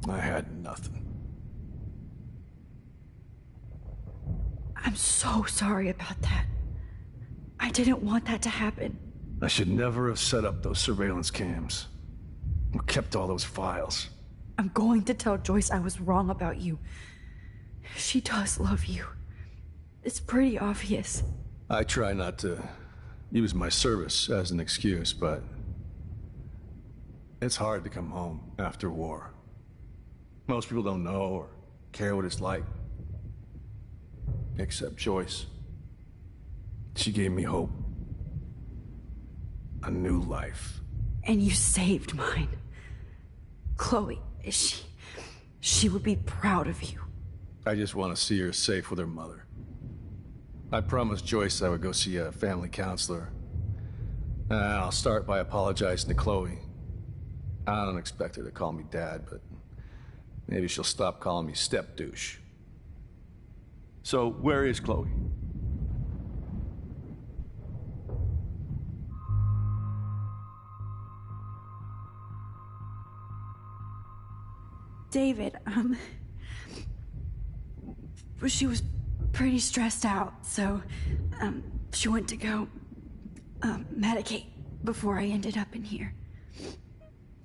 I had nothing. I'm so sorry about that. I didn't want that to happen. I should never have set up those surveillance cams. Or kept all those files. I'm going to tell Joyce I was wrong about you. She does love you. It's pretty obvious. I try not to use my service as an excuse, but it's hard to come home after war. Most people don't know or care what it's like. Except Joyce. She gave me hope. A new life. And you saved mine. Chloe, she would be proud of you. I just want to see her safe with her mother. I promised Joyce I would go see a family counselor. And I'll start by apologizing to Chloe. I don't expect her to call me Dad, but maybe she'll stop calling me step-douche. So, where is Chloe? David, she was pretty stressed out, so, she went to go, medicate before I ended up in here.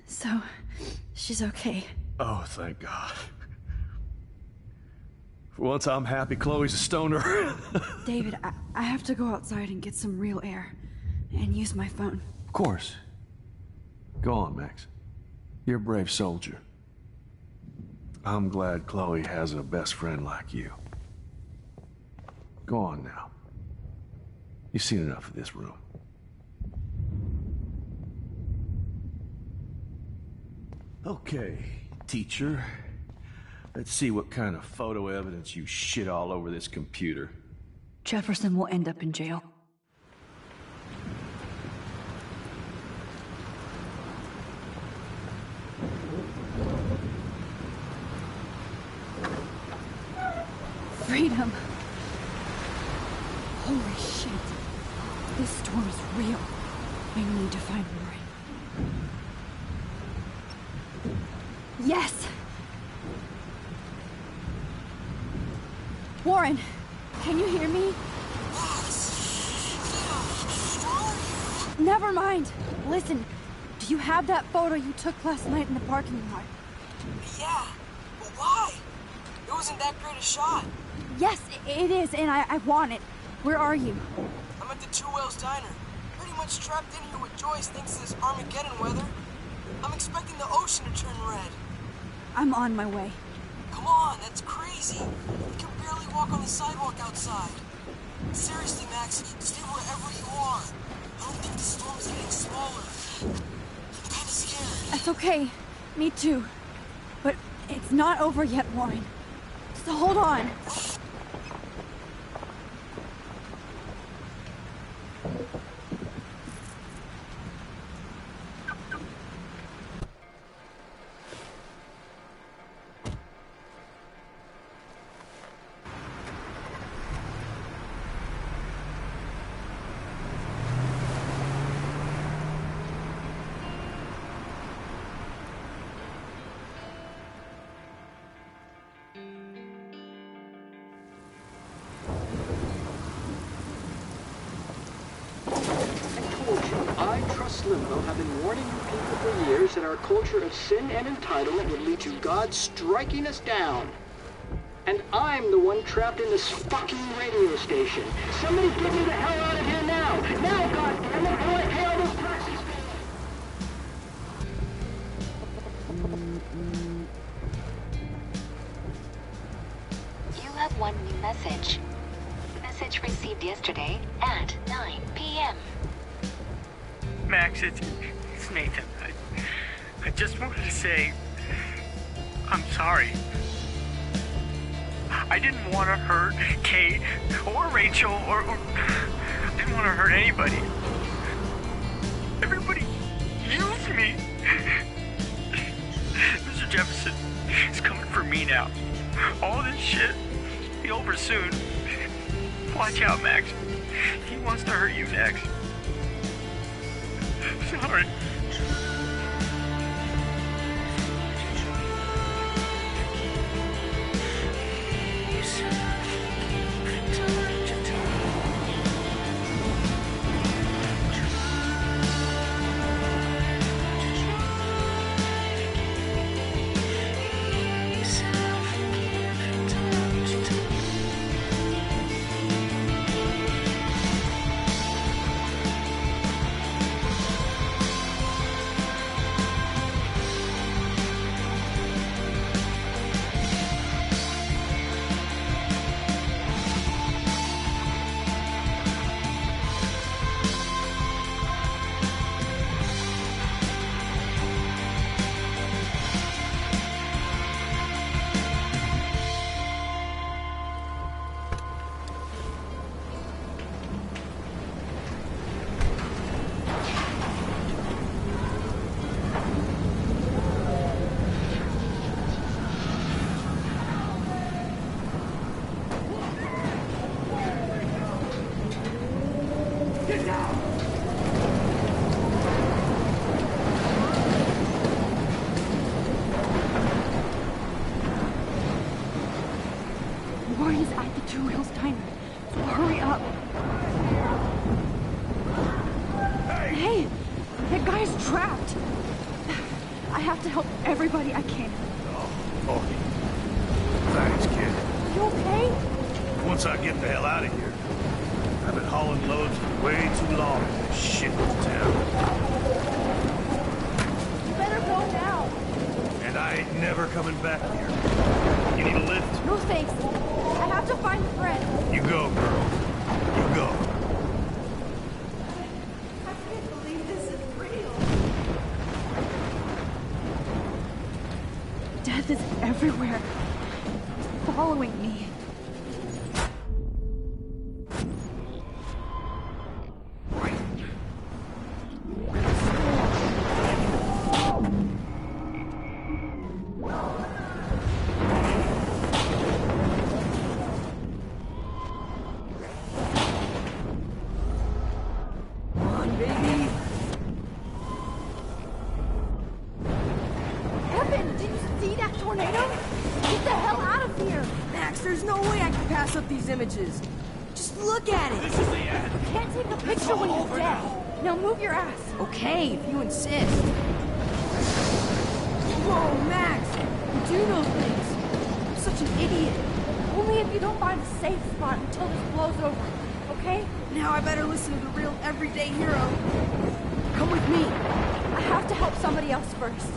So, she's okay. Oh, thank God. For once I'm happy Chloe's a stoner. David, I have to go outside and get some real air, and use my phone. Of course. Go on, Max. You're a brave soldier. I'm glad Chloe has a best friend like you. Go on now. You've seen enough of this room. Okay, teacher. Let's see what kind of photo evidence you shit all over this computer. Jefferson will end up in jail. Freedom. Holy shit. This storm is real. I need to find Warren. Yes! Warren, can you hear me? Never mind. Listen, do you have that photo you took last night in the parking lot? Yeah, but why? It wasn't that great a shot. Yes, it is, and I want it. Where are you? I'm at the Two Whales Diner. Pretty much trapped in here with Joyce thanks to this Armageddon weather. I'm expecting the ocean to turn red. I'm on my way. Come on, that's crazy. seat. You can barely walk on the sidewalk outside. Seriously, Max, stay wherever you are. I don't think the storm's getting smaller. I'm kinda scared. That's okay. Me too. But it's not over yet, Warren. So hold on. Limbo have been warning you people for years that our culture of sin and entitlement would lead to God striking us down. And I'm the one trapped in this fucking radio station. Somebody get me the hell out of here now! Now, goddammit, I want to pay all those taxes! You have one new message. Message received yesterday at 9 p.m. Max, it's Nathan. I just wanted to say I'm sorry. I didn't want to hurt Kate or Rachel or I didn't want to hurt anybody. Everybody used me. Mr. Jefferson is coming for me now. All this shit will be over soon. Watch out, Max. He wants to hurt you next. Sorry. Warren's at the Two Wheels Diner, so hurry up. Hey! That guy's trapped! I have to help everybody I can. Oh, thanks, kid. Are you okay? Once I get the hell out of here, I've been hauling loads for way too long in this shit town. You better go now. And I ain't never coming back here. You need a lift? No thanks. I have to find a friend. You go, girl. You go. I can't believe this is real. Death is everywhere. It's following me. Images. Just look at it. This is the end. You can't take a picture when you're dead. Now move your ass. Okay, if you insist. Whoa, Max! You do know things. I'm such an idiot. Only if you don't find a safe spot until this blows over. Okay? Now I better listen to the real everyday hero. Come with me. I have to help somebody else first.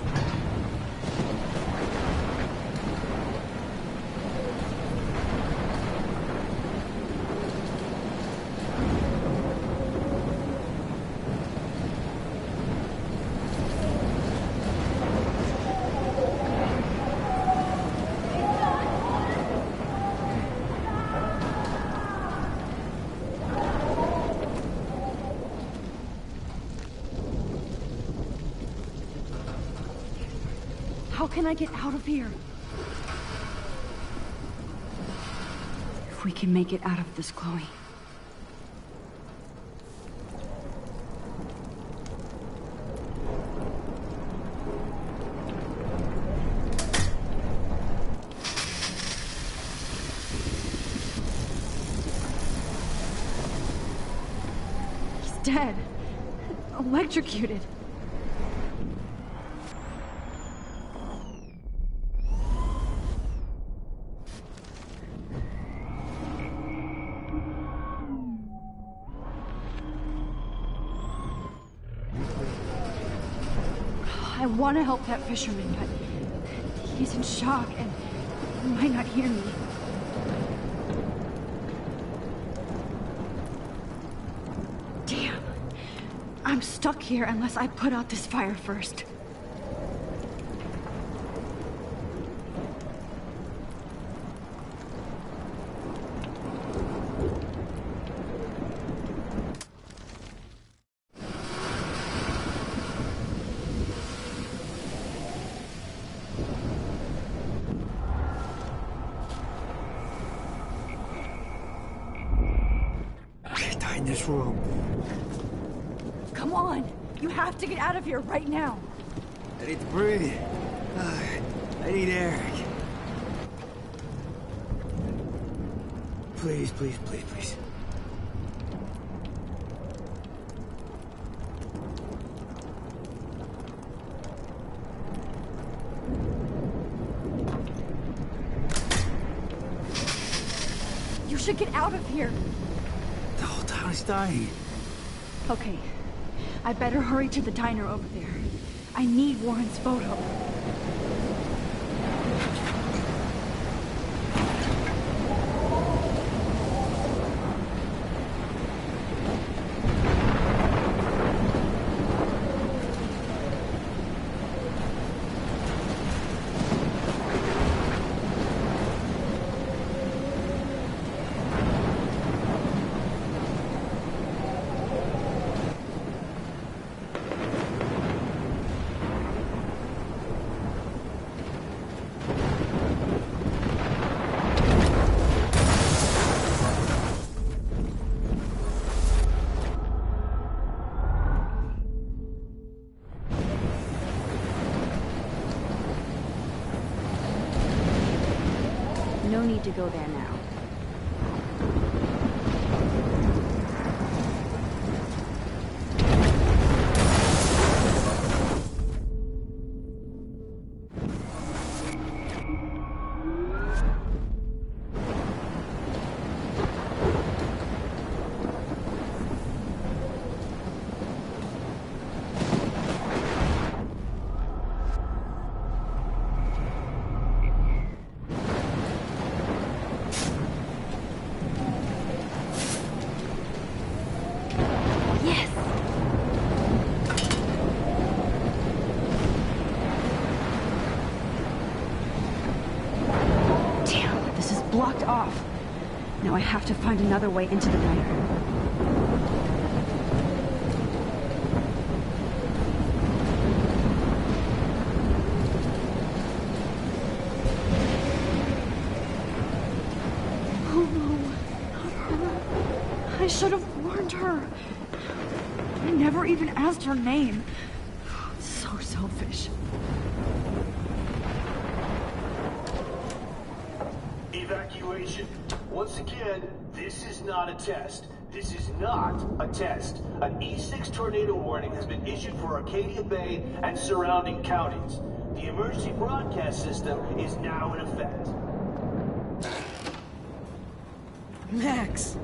can I get out of here? If we can make it out of this, Chloe. He's dead. Electrocuted. I want to help that fisherman, but he's in shock and he might not hear me. Damn. I'm stuck here unless I put out this fire first. In this room. Come on! You have to get out of here right now! I need to breathe. I need air. Please, please, please, please. You should get out of here! The whole town is dying. Okay. I better hurry to the diner over there. I need Warren's photo. No need to go there now. Blocked off. Now I have to find another way into the diner. Oh no, not her. I should have warned her. I never even asked her name. So selfish. Evacuation. Once again, this is not a test. This is not a test. An E6 tornado warning has been issued for Arcadia Bay and surrounding counties. The emergency broadcast system is now in effect. Max!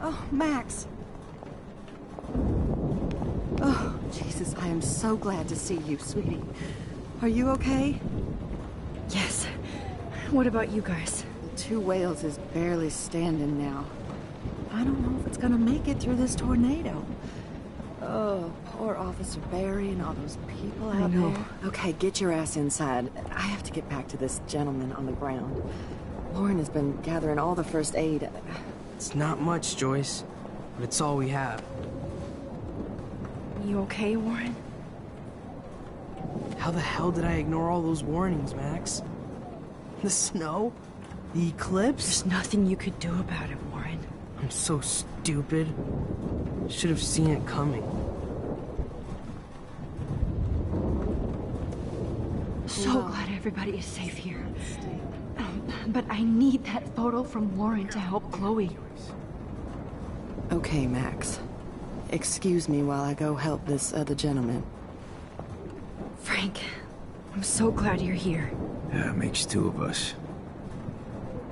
Oh, Max! Oh, Jesus, I am so glad to see you, sweetie. Are you okay? Yes. What about you guys? Two Whales is barely standing now. I don't know if it's gonna make it through this tornado. Oh, poor Officer Barry and all those people out there. Okay, get your ass inside. I have to get back to this gentleman on the ground. Lauren has been gathering all the first aid. It's not much, Joyce, but it's all we have. You okay, Warren? How the hell did I ignore all those warnings, Max? The snow? The eclipse? There's nothing you could do about it, Warren. I'm so stupid. Should have seen it coming. So glad everybody is safe here. But I need that photo from Warren to help Chloe. Okay, Max. Excuse me while I go help this other gentleman. Frank, I'm so glad you're here. Yeah, makes two of us.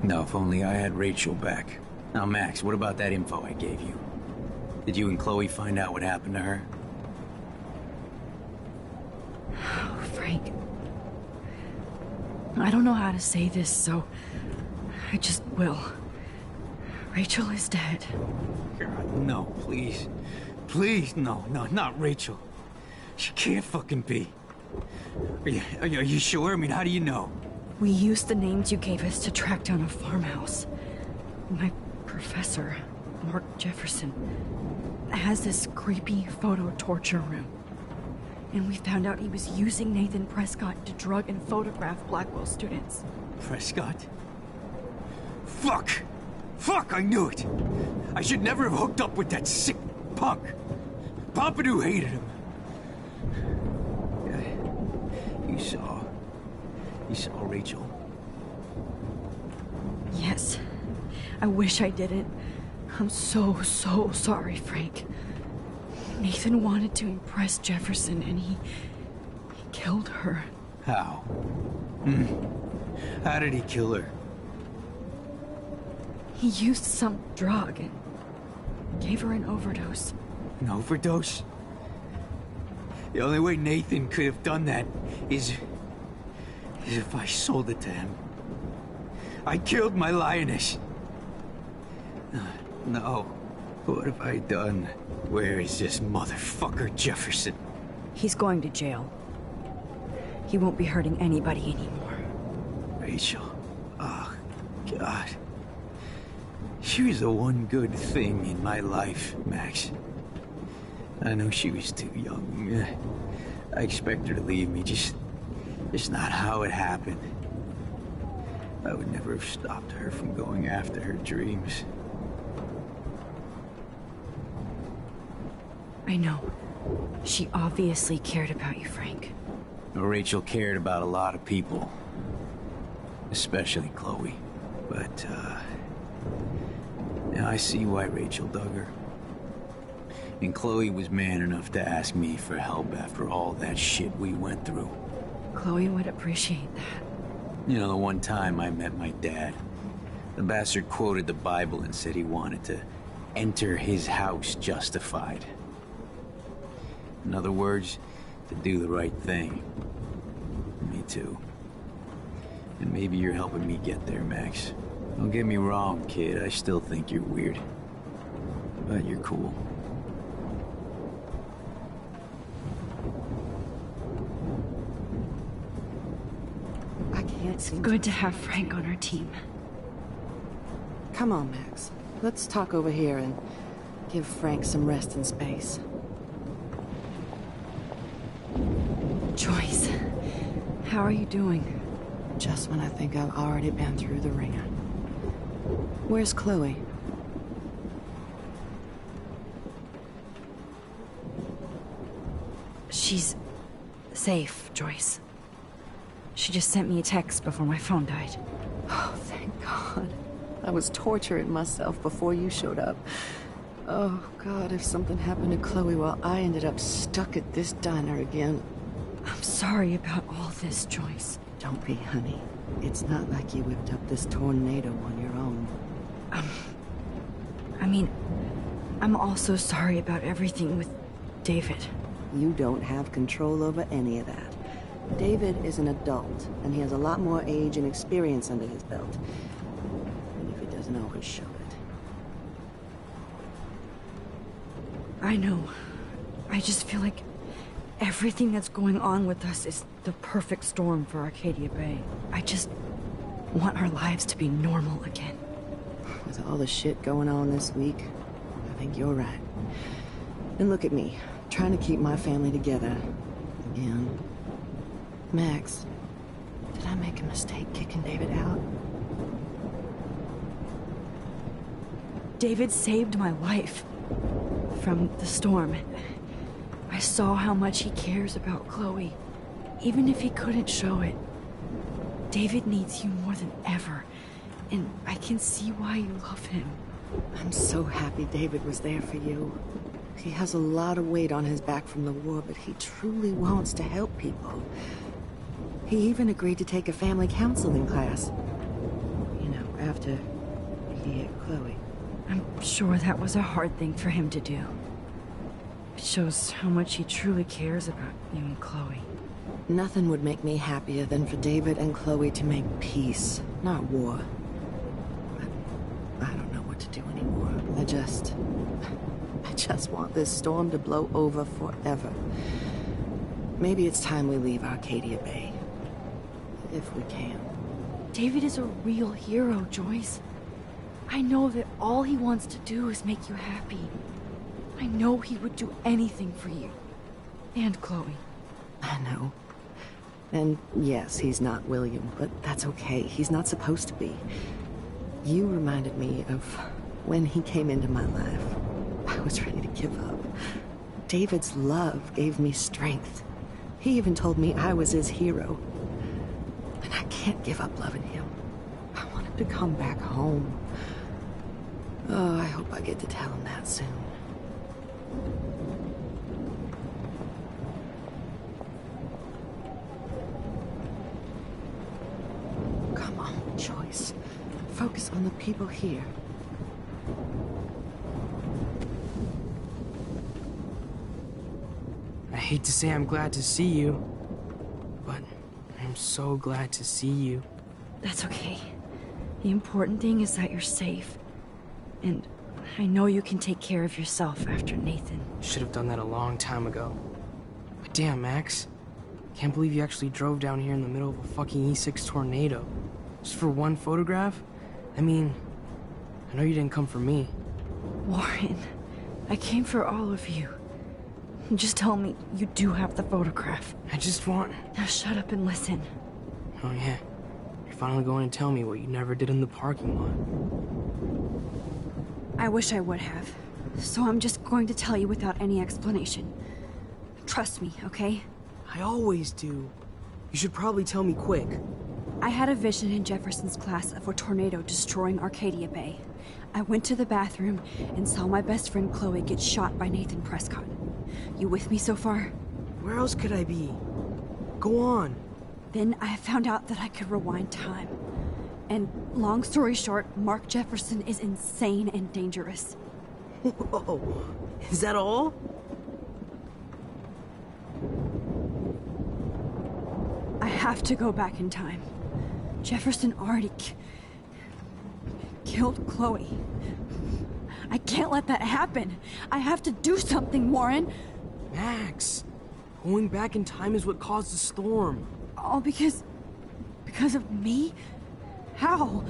Now, if only I had Rachel back. Now, Max, what about that info I gave you? Did you and Chloe find out what happened to her? Oh, Frank. I don't know how to say this, so I just will. Rachel is dead. God, no, please. Please, no, not Rachel. She can't fucking be. Are you sure? I mean, how do you know? We used the names you gave us to track down a farmhouse. My professor, Mark Jefferson, has this creepy photo torture room. And we found out he was using Nathan Prescott to drug and photograph Blackwell students. Prescott? Fuck! Fuck, I knew it! I should never have hooked up with that sick punk. Pompidou hated him. You saw Rachel? Yes. I wish I didn't. I'm so sorry, Frank. Nathan wanted to impress Jefferson, and he killed her. How? How did he kill her? He used some drug and gave her an overdose. An overdose? The only way Nathan could have done that is if I sold it to him. I killed my lioness. No. What have I done? Where is this motherfucker Jefferson? He's going to jail. He won't be hurting anybody anymore. Rachel. Oh, God. She was the one good thing in my life, Max. I know she was too young. I expect her to leave me, just not how it happened. I would never have stopped her from going after her dreams. I know. She obviously cared about you, Frank. Rachel cared about a lot of people. Especially Chloe. But, now I see why Rachel dug her. And Chloe was man enough to ask me for help after all that shit we went through. Chloe would appreciate that. You know, the one time I met my dad, the bastard quoted the Bible and said he wanted to enter his house justified. In other words, to do the right thing. Me too. And maybe you're helping me get there, Max. Don't get me wrong, kid. I still think you're weird. But you're cool. It's good to have Frank on our team. Come on, Max. Let's talk over here and give Frank some rest and space. Joyce, how are you doing? Just when I think I've already been through the ringer. Where's Chloe? She's safe, Joyce. She just sent me a text before my phone died. Oh, thank God. I was torturing myself before you showed up. Oh, God, if something happened to Chloe while I ended up stuck at this diner again. I'm sorry about all this, Joyce. Don't be, honey. It's not like you whipped up this tornado on your own. I mean, I'm also sorry about everything with David. You don't have control over any of that. David is an adult, and he has a lot more age and experience under his belt. And if he doesn't always show it. I know. I just feel like everything that's going on with us is the perfect storm for Arcadia Bay. I just want our lives to be normal again. With all the shit going on this week, I think you're right. And look at me, trying to keep my family together. Again. Max, did I make a mistake kicking David out? David saved my life from the storm. I saw how much he cares about Chloe, even if he couldn't show it. David needs you more than ever, and I can see why you love him. I'm so happy David was there for you. He has a lot of weight on his back from the war, but he truly wants to help people. He even agreed to take a family counseling class. You know, after he hit Chloe. I'm sure that was a hard thing for him to do. It shows how much he truly cares about you and Chloe. Nothing would make me happier than for David and Chloe to make peace, not war. I don't know what to do anymore. I just want this storm to blow over forever. Maybe it's time we leave Arcadia Bay. If we can. David is a real hero, Joyce. I know that all he wants to do is make you happy. I know he would do anything for you. And Chloe. I know. And yes, he's not William, but that's okay. He's not supposed to be. You reminded me of when he came into my life. I was ready to give up. David's love gave me strength. He even told me I was his hero. And I can't give up loving him. I want him to come back home. Oh, I hope I get to tell him that soon. Come on, Joyce. Focus on the people here. I hate to say I'm glad to see you, but I'm so glad to see you. That's okay. The important thing is that you're safe. And I know you can take care of yourself after Nathan. Should have done that a long time ago. But damn, Max. Can't believe you actually drove down here in the middle of a fucking E6 tornado. Just for one photograph? I mean, I know you didn't come for me. Warren, I came for all of you. Just tell me you do have the photograph. I just want... Now shut up and listen. Oh yeah. You're finally going to tell me what you never did in the parking lot. I wish I would have. So I'm just going to tell you without any explanation. Trust me, okay? I always do. You should probably tell me quick. I had a vision in Jefferson's class of a tornado destroying Arcadia Bay. I went to the bathroom and saw my best friend Chloe get shot by Nathan Prescott. You with me so far? Where else could I be? Go on. Then I found out that I could rewind time. And long story short, Mark Jefferson is insane and dangerous. Whoa, is that all? I have to go back in time. Jefferson already killed Chloe. I can't let that happen. I have to do something, Warren. Max, going back in time is what caused the storm. All because of me? How?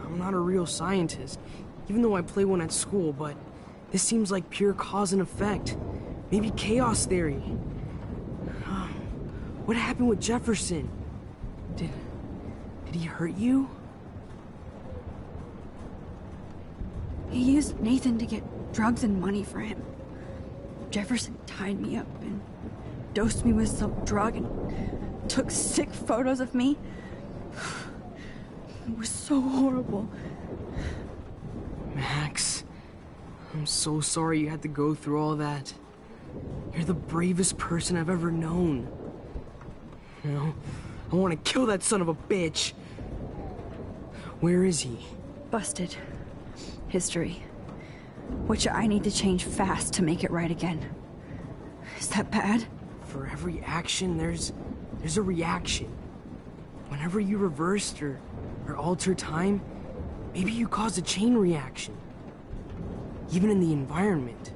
I'm not a real scientist, even though I play one at school, but this seems like pure cause and effect. Maybe chaos theory. What happened with Jefferson? Did he hurt you? He used Nathan to get drugs and money for him. Jefferson tied me up and dosed me with some drug and took sick photos of me. It was so horrible. Max, I'm so sorry you had to go through all that. You're the bravest person I've ever known. You know, I want to kill that son of a bitch. Where is he? Busted. History. Which I need to change fast to make it right again. Is that bad? For every action, there's a reaction. Whenever you reversed or alter time, maybe you caused a chain reaction. Even in the environment.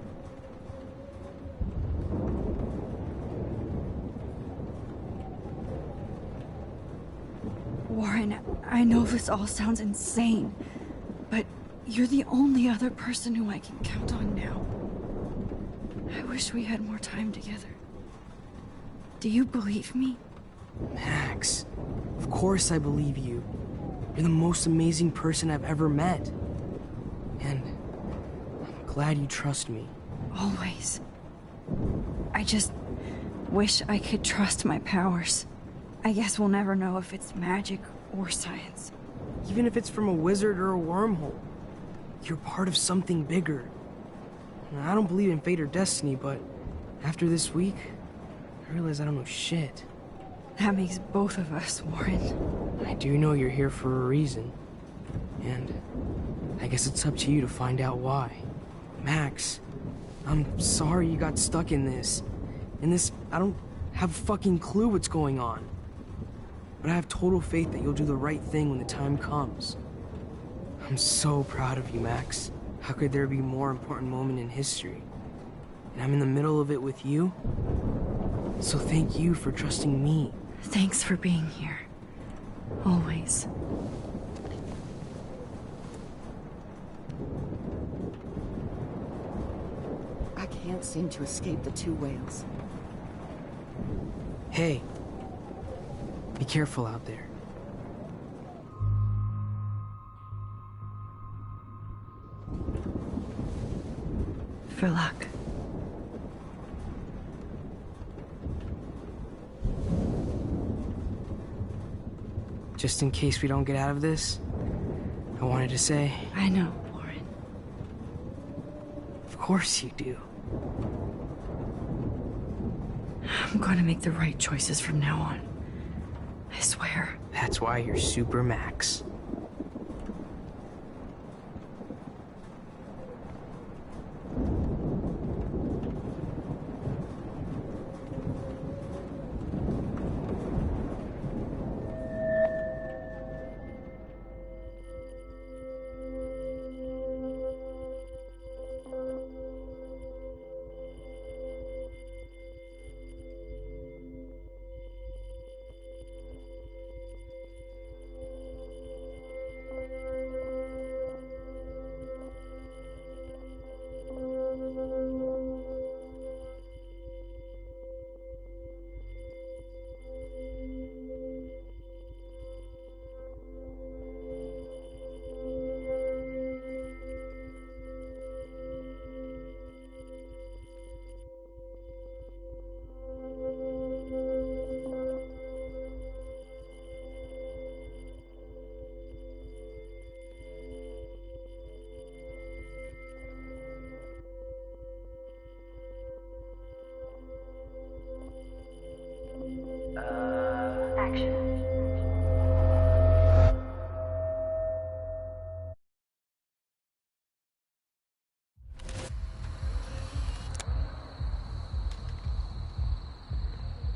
Warren, I know this all sounds insane, but you're the only other person who I can count on now. I wish we had more time together. Do you believe me? Max, of course I believe you. You're the most amazing person I've ever met. And I'm glad you trust me. Always. I just wish I could trust my powers. I guess we'll never know if it's magic or science. Even if it's from a wizard or a wormhole, you're part of something bigger. Now, I don't believe in fate or destiny, but after this week, I realize I don't know shit. That makes both of us, Warren. I do know you're here for a reason. And I guess it's up to you to find out why. Max, I'm sorry you got stuck in this. I don't have a fucking clue what's going on. But I have total faith that you'll do the right thing when the time comes. I'm so proud of you, Max. How could there be a more important moment in history? And I'm in the middle of it with you. So thank you for trusting me. Thanks for being here. Always. I can't seem to escape the two whales. Hey, be careful out there. For luck. Just in case we don't get out of this, I wanted to say... I know, Warren. Of course you do. I'm going to make the right choices from now on. I swear. That's why you're Super Max.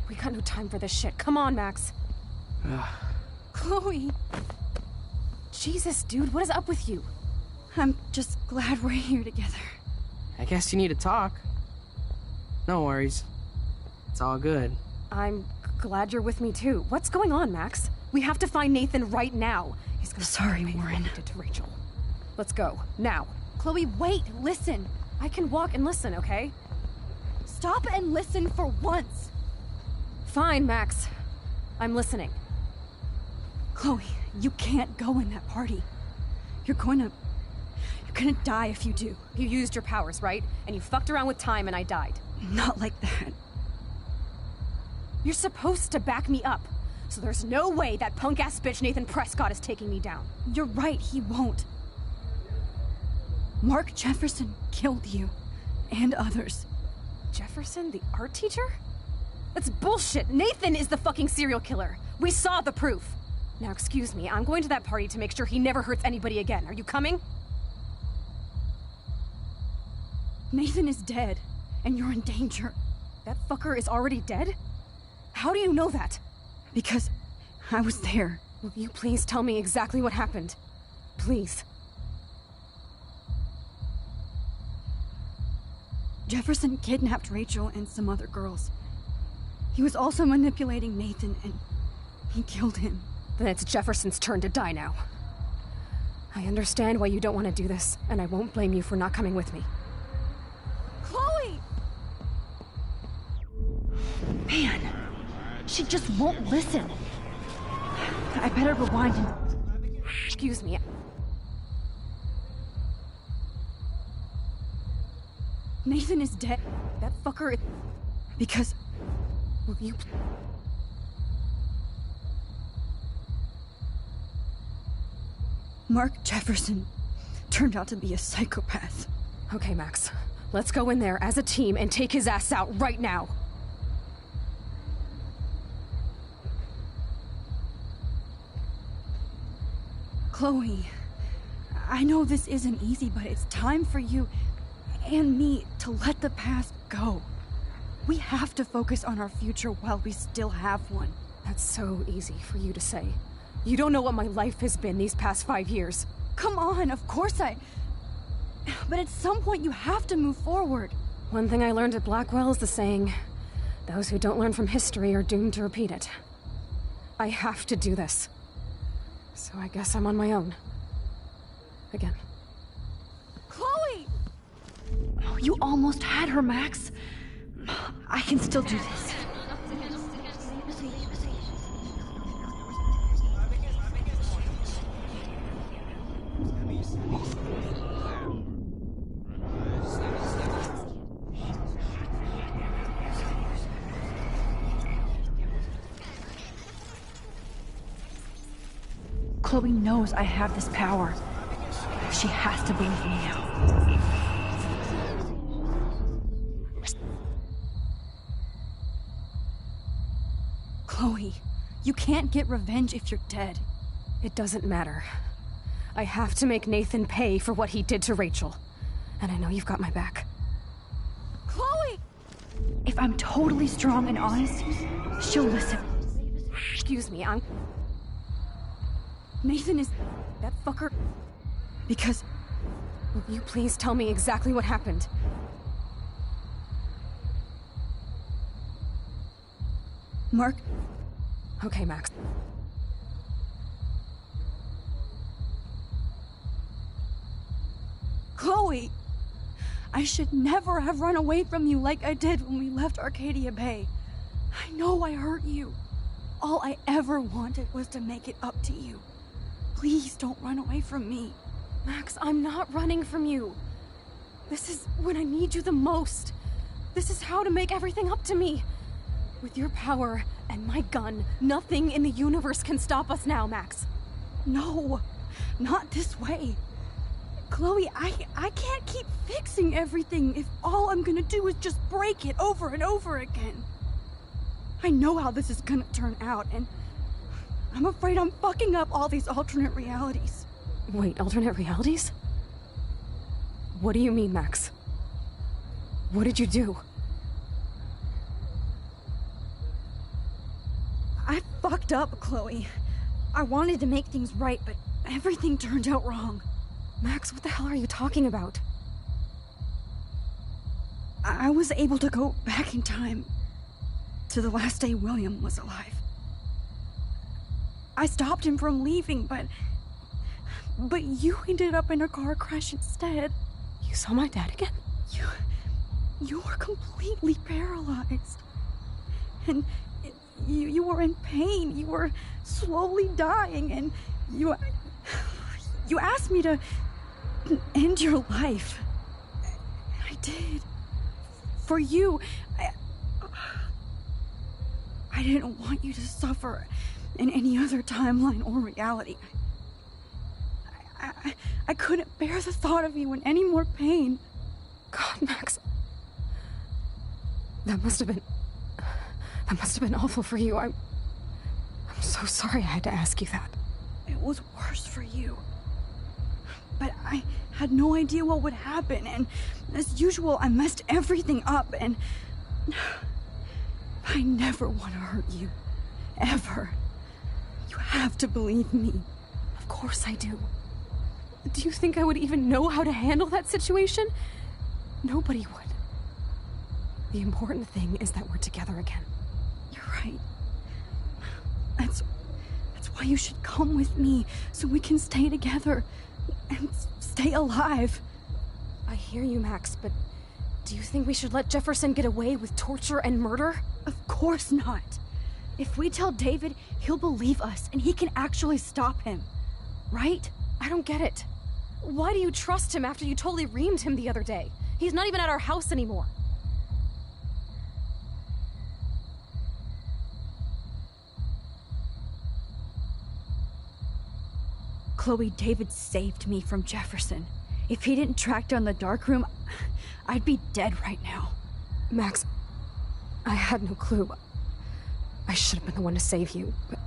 We got no time for this shit. Come on, Max. Chloe! Jesus, dude, what is up with you? I'm just glad we're here together. I guess you need to talk. No worries. It's all good. I'm glad you're with me, too. What's going on, Max? We have to find Nathan right now. He's gonna Sorry, Warren. To Rachel. Let's go. Now. Chloe, wait! Listen! I can walk and listen, okay? Stop and listen for once! Fine, Max. I'm listening. Chloe, you can't go in that party. You're gonna die if you do. You used your powers, right? And you fucked around with time and I died. Not like that. You're supposed to back me up. So there's no way that punk-ass bitch Nathan Prescott is taking me down. You're right, he won't. Mark Jefferson killed you. And others. Jefferson, the art teacher? That's bullshit! Nathan is the fucking serial killer! We saw the proof! Now excuse me, I'm going to that party to make sure he never hurts anybody again. Are you coming? Nathan is dead, and you're in danger. That fucker is already dead? How do you know that? Because I was there. Will you please tell me exactly what happened? Please. Jefferson kidnapped Rachel and some other girls. He was also manipulating Nathan, and he killed him. Then it's Jefferson's turn to die now. I understand why you don't want to do this, and I won't blame you for not coming with me. Chloe! Man, she just won't listen. I better rewind and... Excuse me. Nathan is dead. That fucker is... Because... Will you... Mark Jefferson turned out to be a psychopath. Okay, Max. Let's go in there as a team and take his ass out right now. Chloe, I know this isn't easy, but it's time for you and me to let the past go. We have to focus on our future while we still have one. That's so easy for you to say. You don't know what my life has been these past 5 years. Come on, of course I... But at some point you have to move forward. One thing I learned at Blackwell is the saying, those who don't learn from history are doomed to repeat it. I have to do this. So I guess I'm on my own. Again. Chloe! Oh, you almost had her, Max. I can still do this. Chloe knows I have this power. She has to believe me now. Chloe, you can't get revenge if you're dead. It doesn't matter. I have to make Nathan pay for what he did to Rachel. And I know you've got my back. Chloe! If I'm totally strong and honest, she'll listen. Excuse me, Nathan is... that fucker... Because... Will you please tell me exactly what happened? Mark... Okay, Max. Chloe! I should never have run away from you like I did when we left Arcadia Bay. I know I hurt you. All I ever wanted was to make it up to you. Please don't run away from me. Max, I'm not running from you. This is when I need you the most. This is how to make everything up to me. With your power and my gun, nothing in the universe can stop us now, Max. No, not this way. Chloe, I can't keep fixing everything if all I'm gonna do is just break it over and over again. I know how this is gonna turn out, and I'm afraid I'm fucking up all these alternate realities. Wait, alternate realities? What do you mean, Max? What did you do? I fucked up, Chloe. I wanted to make things right, but everything turned out wrong. Max, what the hell are you talking about? I was able to go back in time to the last day William was alive. I stopped him from leaving, but you ended up in a car crash instead. You saw my dad again? You were completely paralyzed. And you were in pain. You were slowly dying, and you asked me to end your life. I did. For you. I didn't want you to suffer in any other timeline or reality. I couldn't bear the thought of you in any more pain. God, Max. That must have been awful for you. I'm so sorry I had to ask you that. It was worse for you. But I had no idea what would happen, and as usual, I messed everything up, and I never want to hurt you. Ever. You have to believe me. Of course I do. Do you think I would even know how to handle that situation? Nobody would. The important thing is that we're together again. You're right. That's why you should come with me, so we can stay together and stay alive. I hear you, Max, but do you think we should let Jefferson get away with torture and murder? Of course not. If we tell David, he'll believe us, and he can actually stop him. Right? I don't get it. Why do you trust him after you totally reamed him the other day? He's not even at our house anymore. Chloe, David saved me from Jefferson. If he didn't track down the dark room, I'd be dead right now. Max, I had no clue. I should have been the one to save you, but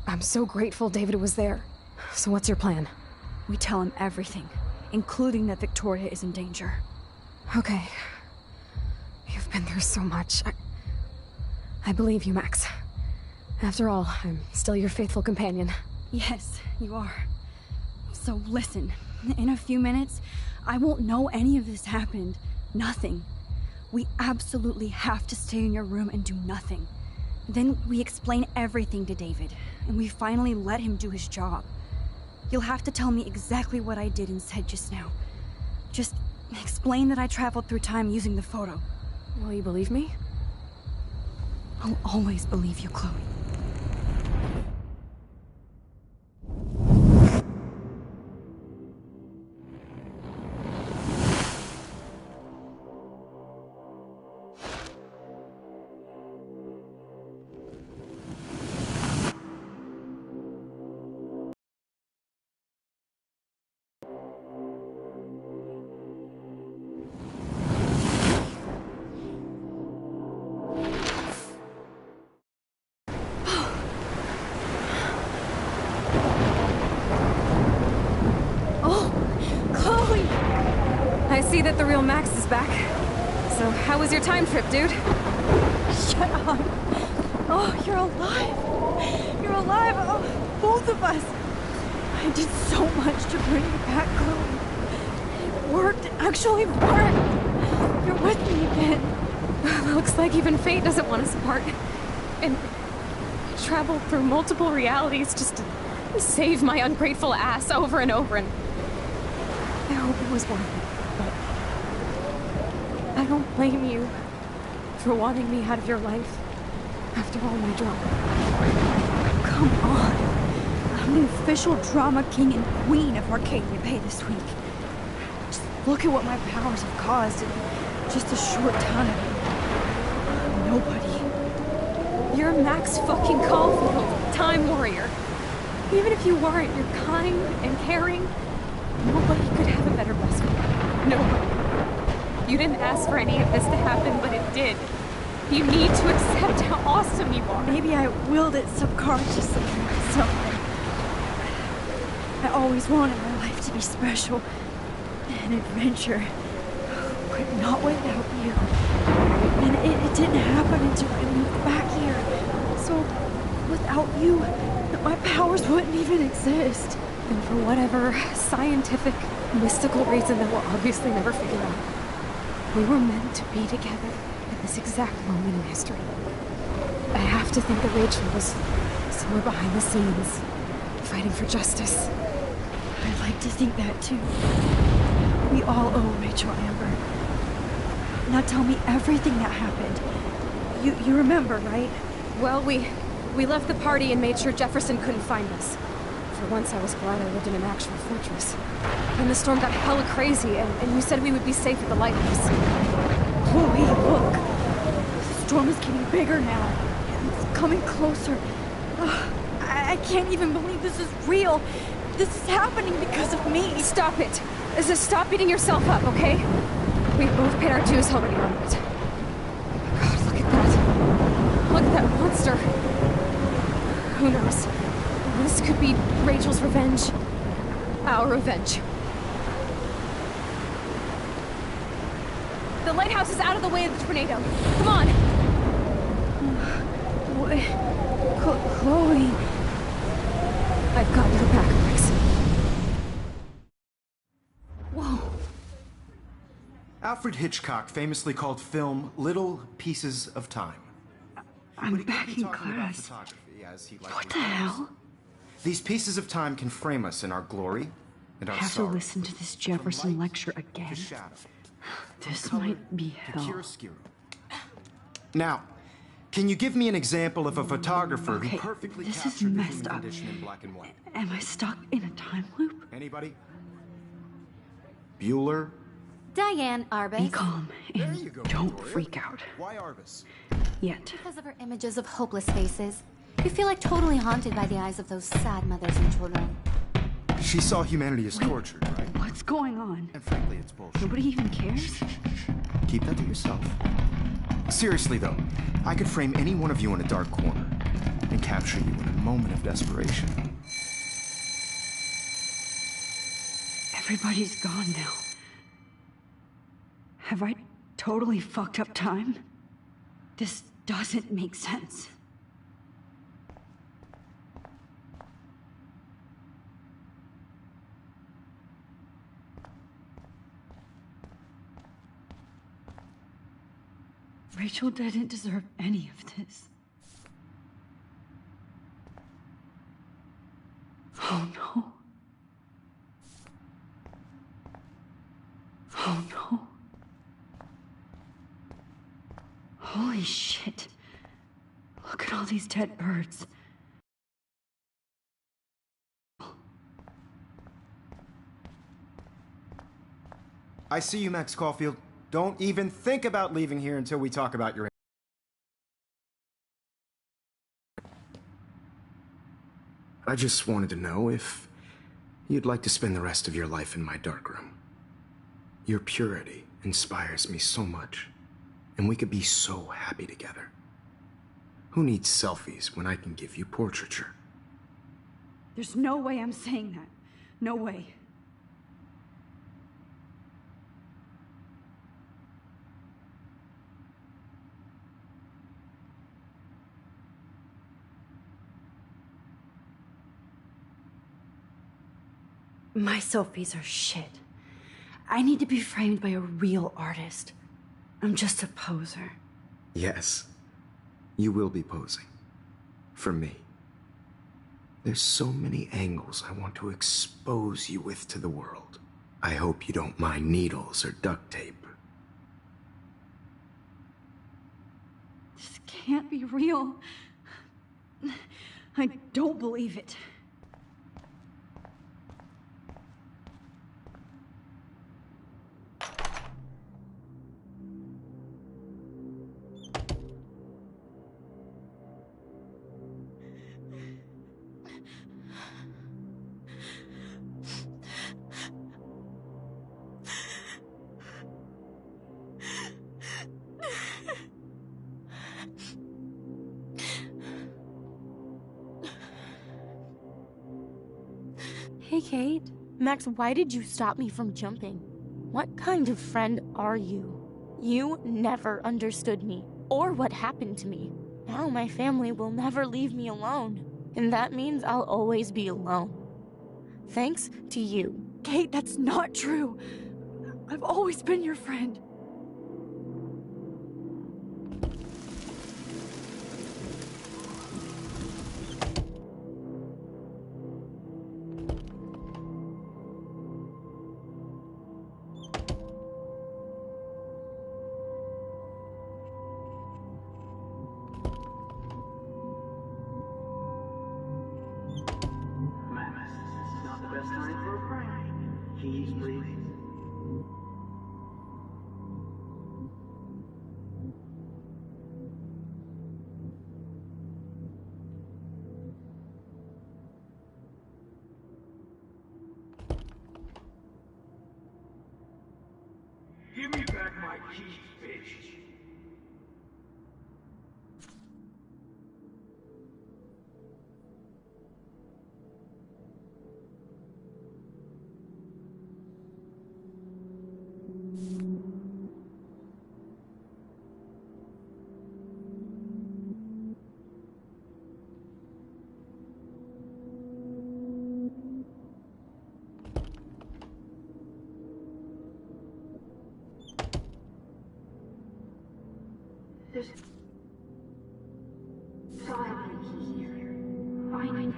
I'm so grateful David was there. So what's your plan? We tell him everything, including that Victoria is in danger. Okay. You've been through so much. I believe you, Max. After all, I'm still your faithful companion. Yes, you are. So listen, in a few minutes, I won't know any of this happened. Nothing. We absolutely have to stay in your room and do nothing. Then we explain everything to David, and we finally let him do his job. You'll have to tell me exactly what I did and said just now. Just explain that I traveled through time using the photo. Will you believe me? I'll always believe you, Chloe. I see that the real Max is back. So, how was your time trip, dude? Shut up. Oh, you're alive. You're alive. Oh, both of us. I did so much to bring you back, Chloe. It worked. It actually worked. You're with me again. Looks like even fate doesn't want us apart. And I traveled through multiple realities just to save my ungrateful ass over and over, and I hope it was worth it. I don't blame you for wanting me out of your life after all my drama. Come on. I'm the official drama king and queen of Arcadia Bay this week. Just look at what my powers have caused in just a short time. Nobody. You're Max fucking Caulfield, Time Warrior. Even if you weren't, you're kind and caring. Nobody could have a better best friend. Nobody. You didn't ask for any of this to happen, but it did. You need to accept how awesome you are. Maybe I willed it subconsciously myself. I always wanted my life to be special. An adventure. But not without you. And it didn't happen until I moved back here. So, without you, my powers wouldn't even exist. And for whatever scientific, mystical reason that we'll obviously never figure out, we were meant to be together at this exact moment in history. I have to think that Rachel was somewhere behind the scenes, fighting for justice. I'd like to think that too. We all owe Rachel Amber. Now tell me everything that happened. You remember, right? Well, we left the party and made sure Jefferson couldn't find us. For once, I was glad I lived in an actual fortress. Then the storm got hella crazy, and you said we would be safe at the lighthouse. Chloe, look! The storm is getting bigger now. It's coming closer. I can't even believe this is real. This is happening because of me. Stop it. Just stop beating yourself up, okay? We've both paid our dues already on it. God, look at that. Look at that monster. Who knows? This could be Rachel's revenge. Our revenge. The lighthouse is out of the way of the tornado. Come on! Chloe... I've got your back, Max. Whoa. Alfred Hitchcock famously called film little pieces of time. I'm back in class. What the hell? These pieces of time can frame us in our glory and our I have sorrow. to listen to this Jefferson lecture again. This might be hell. Now, Can you give me an example of a photographer Okay, who perfectly this is captured the messed human up. condition in black and white? Am I stuck in a time loop? Anybody? Bueller? Diane Arbus. Be calm and don't freak out. Why Arbus? Yet. Because of her images of hopeless faces. You feel like totally haunted by the eyes of those sad mothers and children. She saw humanity as tortured, right? What's going on? And frankly, it's bullshit. Nobody even cares? Keep that to yourself. Seriously, though, I could frame any one of you in a dark corner and capture you in a moment of desperation. Everybody's gone now. Have I totally fucked up time? This doesn't make sense. Rachel didn't deserve any of this. Oh no. Oh no. Holy shit. Look at all these dead birds. I see you, Max Caulfield. Don't even think about leaving here until we talk about your... I just wanted to know if you'd like to spend the rest of your life in my darkroom. Your purity inspires me so much, and we could be so happy together. Who needs selfies when I can give you portraiture? There's no way I'm saying that. No way. My selfies are shit. I need to be framed by a real artist. I'm just a poser. Yes, you will be posing. For me. There's so many angles I want to expose you with to the world. I hope you don't mind needles or duct tape. This can't be real. I don't believe it. Hey, Kate. Max, why did you stop me from jumping? What kind of friend are you? You never understood me, or what happened to me. Now my family will never leave me alone, and that means I'll always be alone. Thanks to you. Kate, that's not true. I've always been your friend. Give me back my keys, bitch. There's silence here. Finding us.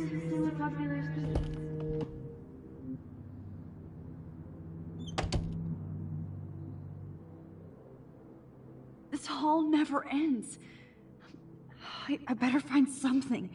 still a popular species. This hall never ends. I better find something.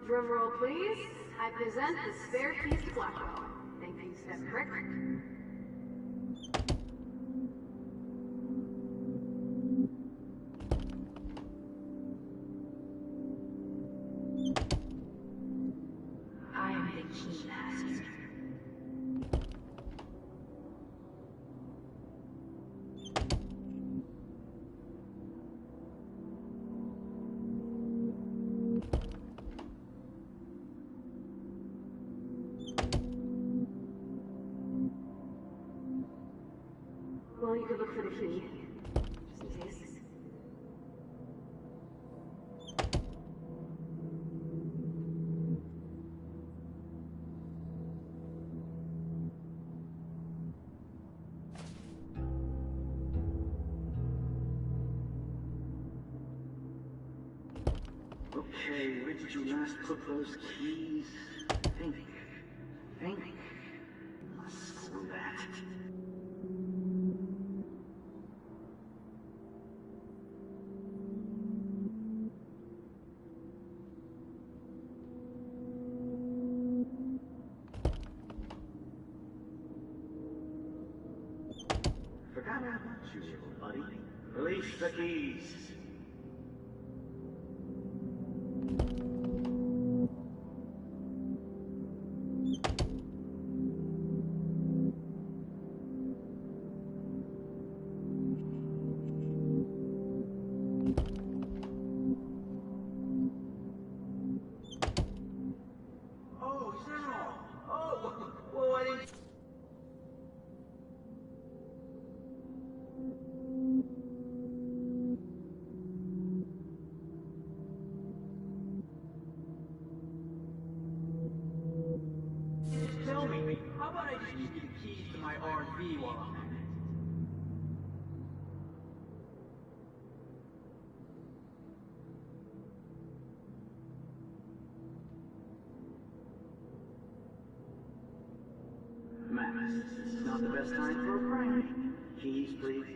Drum roll, please. I present the spare keys to Blackwell. Thank you, Step Crick. I am the key master. Well, you could look for the key, just in case. Okay, where did you last put those keys? Think. Screw that. Forgot how much you little buddy. Release the keys. Oh, is that all? Oh, well, I didn't... Tell me, how about I just give you the keys to my RV while I'm at it? Max, this is not the best time for a prank. Keys, please.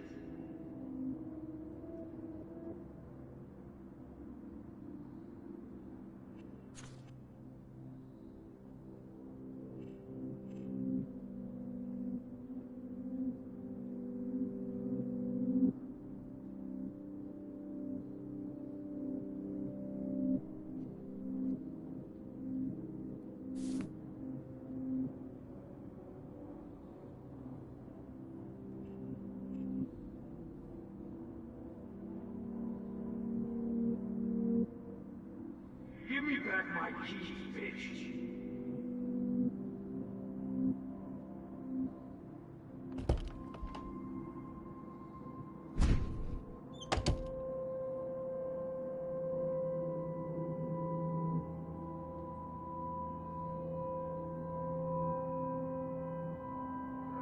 Give me back my keys, bitch.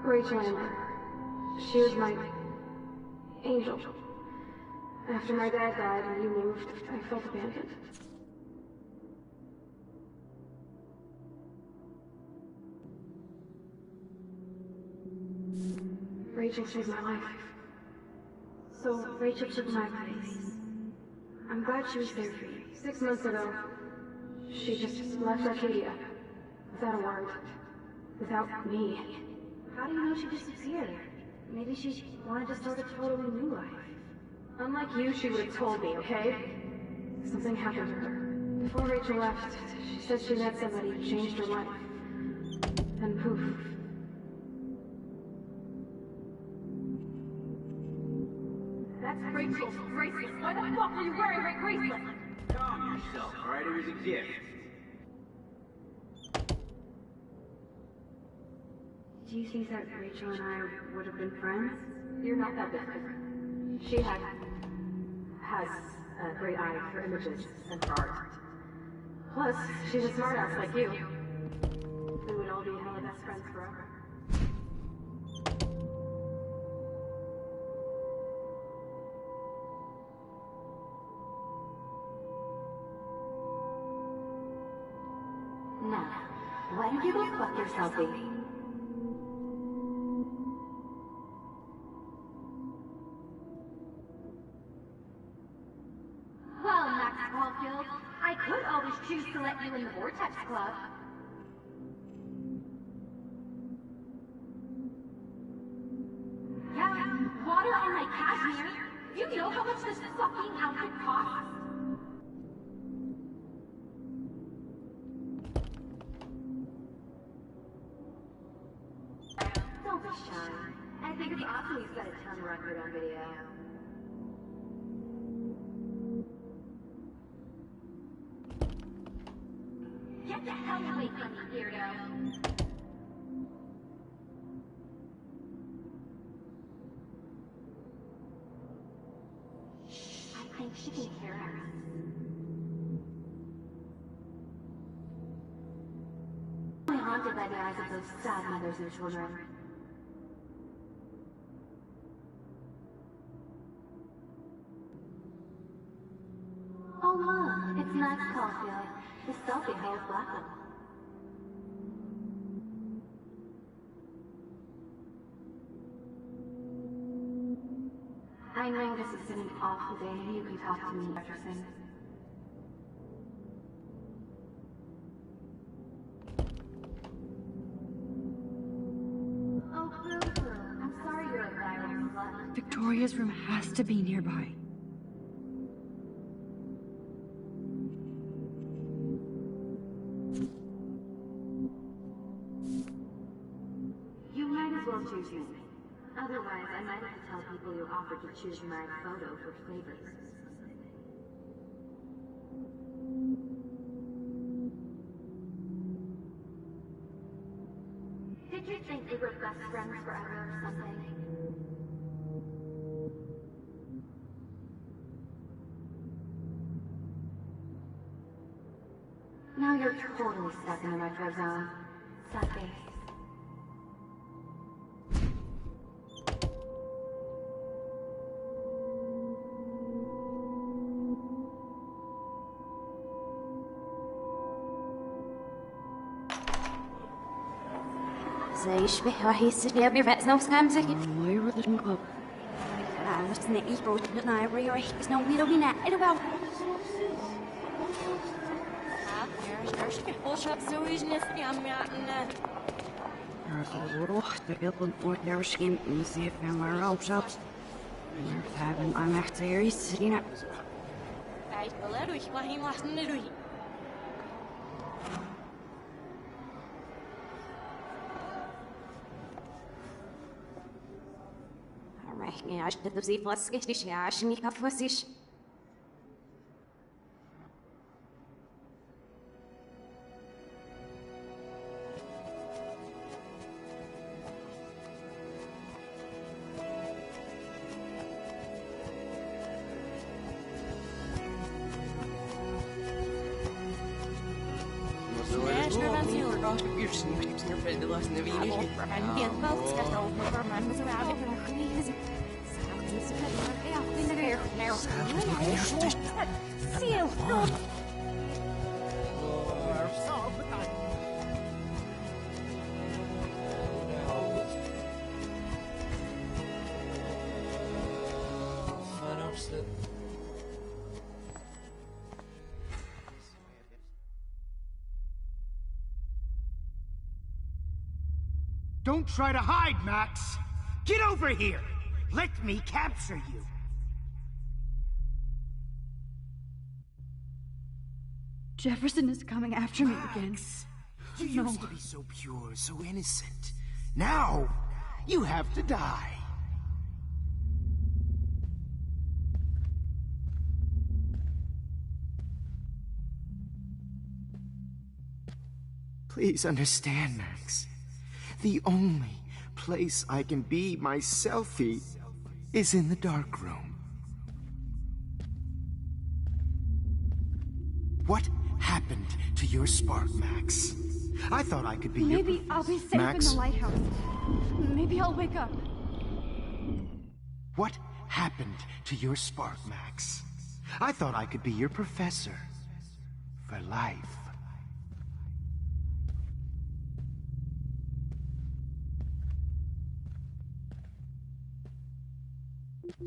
Rachel Amber. She was my angel. After my dad died and you moved, I felt abandoned. Rachel saved my life. So Rachel took my place. I'm glad she was there for you. 6 months ago, she just left Arcadia. Without a word. Without me. How do you know she disappeared? Maybe she wanted to start a totally new life. Unlike you, she would have told me, okay? Something happened to her. Before Rachel left, she said she met somebody who changed her life. Then poof. That's Rachel's bracelet. Why the fuck are you wearing my bracelet? Calm yourself, alright? It was a gift. Do you think that Rachel and I would have been friends? You're not that different. She has a great eye for images and for art. Plus, she's a smartass like you. We would friends forever. Now, why don't you go fuck yourself, baby? Well, Max Caulfield, I could always choose to let you in the Vortex Club. Yeah, water on my cashmere. You know how much this fucking outfit costs? Don't be shy. I think it's awesome you set a ton record on video. Get the hell away from me, weirdo! I think she can hear us. I'm haunted by the eyes of those sad mothers and children. Oh look, it's Max Caulfield, the selfie holds Blackwell. I know this has been an awful day, and you can talk to me, Jefferson. Oh, boo-boo. I'm sorry you're a viral slut. Victoria's room has to be nearby. You might as well choose me. Otherwise, I might have to tell people you offered to choose my photo for favors. Did you think we were best friends forever or something? Now you're totally stuck in the retro zone. Sad face. زي يشبه واحد يستني أبي رأس نفس كام زكي. Why were the club? بس نقي بروت ناي ريوي بس نو ميلو بينا إلو باو. De wilde wordt naar misschien museum van waar op zat. We hebben aan echt series zien. Kijk, wel doe ik maar helemaal niet doe. Ja, als je dat ziet, was het echt ja, als je niet af was is. Don't try to hide, Max! Get over here! Let me capture you! Jefferson is coming after me again. You used to be so pure, so innocent. Now, you have to die. Please understand, Max. The only place I can be my selfie is in the dark room. What happened to your spark, Max? I thought I could be Maybe I'll be safe in the lighthouse. Maybe I'll wake up. What happened to your spark, Max? I thought I could be your professor. For life.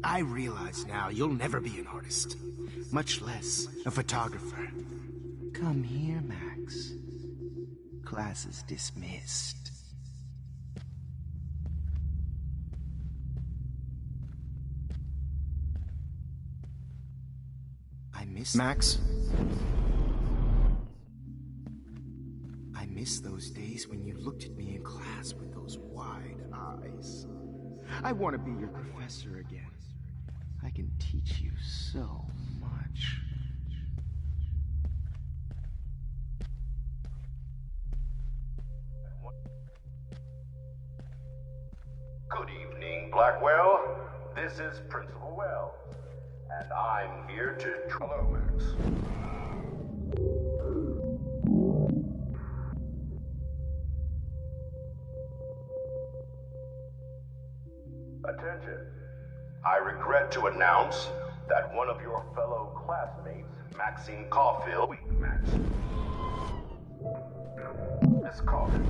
I realize now you'll never be an artist, much less a photographer. Come here, Max. Class is dismissed. I miss Max. I miss those days when you looked at me in class with those wide eyes. I want to be your professor again. I can teach you so much. Good evening, Blackwell. This is Principal Wells, and I'm here to... Hello, Max. Attention. I regret to announce that one of your fellow classmates, Maxine Caulfield... Wait, Max. Miss Caulfield.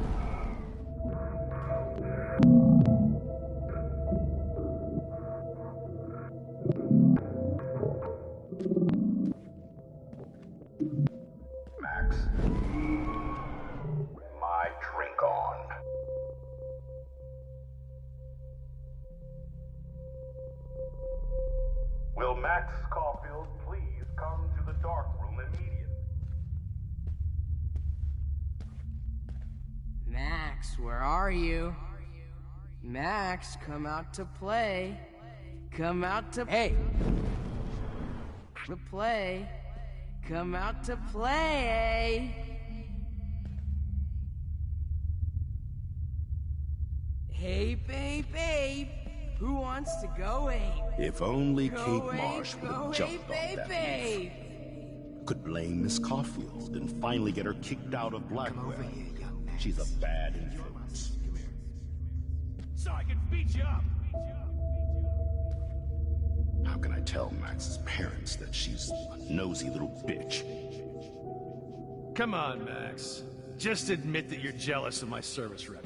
Max. My drink on. Will Max Caulfield please come to the dark room immediately? Max, where are you? Max, come out to play. Come out to... Hey! To play. Come out to play! Hey, babe. Who wants to go ape? If only Go Kate ape, Marsh would go have jumped ape, on that babe. roof. Could blame Miss Caulfield and finally get her kicked out of Blackwell. She's a bad influence. So I can beat you up. How can I tell Max's parents that she's a nosy little bitch? Come on, Max. Just admit that you're jealous of my service record.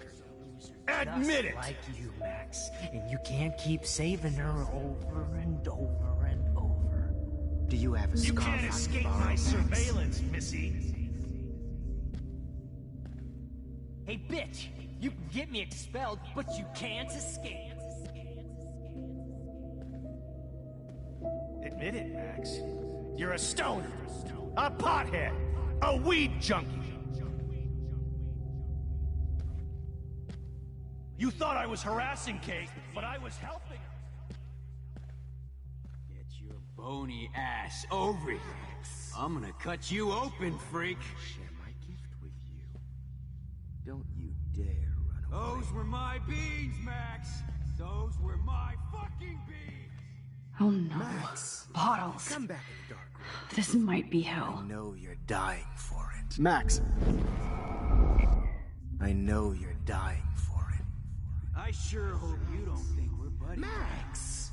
Admit it! Just like you, Max. And you can't keep saving her over and over and over. Do you have a You scarf can't I can escape borrow, my Max? surveillance, Missy. Hey, bitch! You can get me expelled, but you can't escape. Admit it, Max. You're a stoner, a pothead, a weed junkie. You thought I was harassing Kate, but I was helping her. Get your bony ass over here. I'm gonna cut you open, freak. Share my gift with you. Don't you dare run away. Those were my beans, Max. Those were my fucking beans. Oh no. Max, Bottles. come back in the dark room. This might be hell. I know you're dying for it. Max. I know you're dying for it. I sure hope you don't think we're buddies. Max!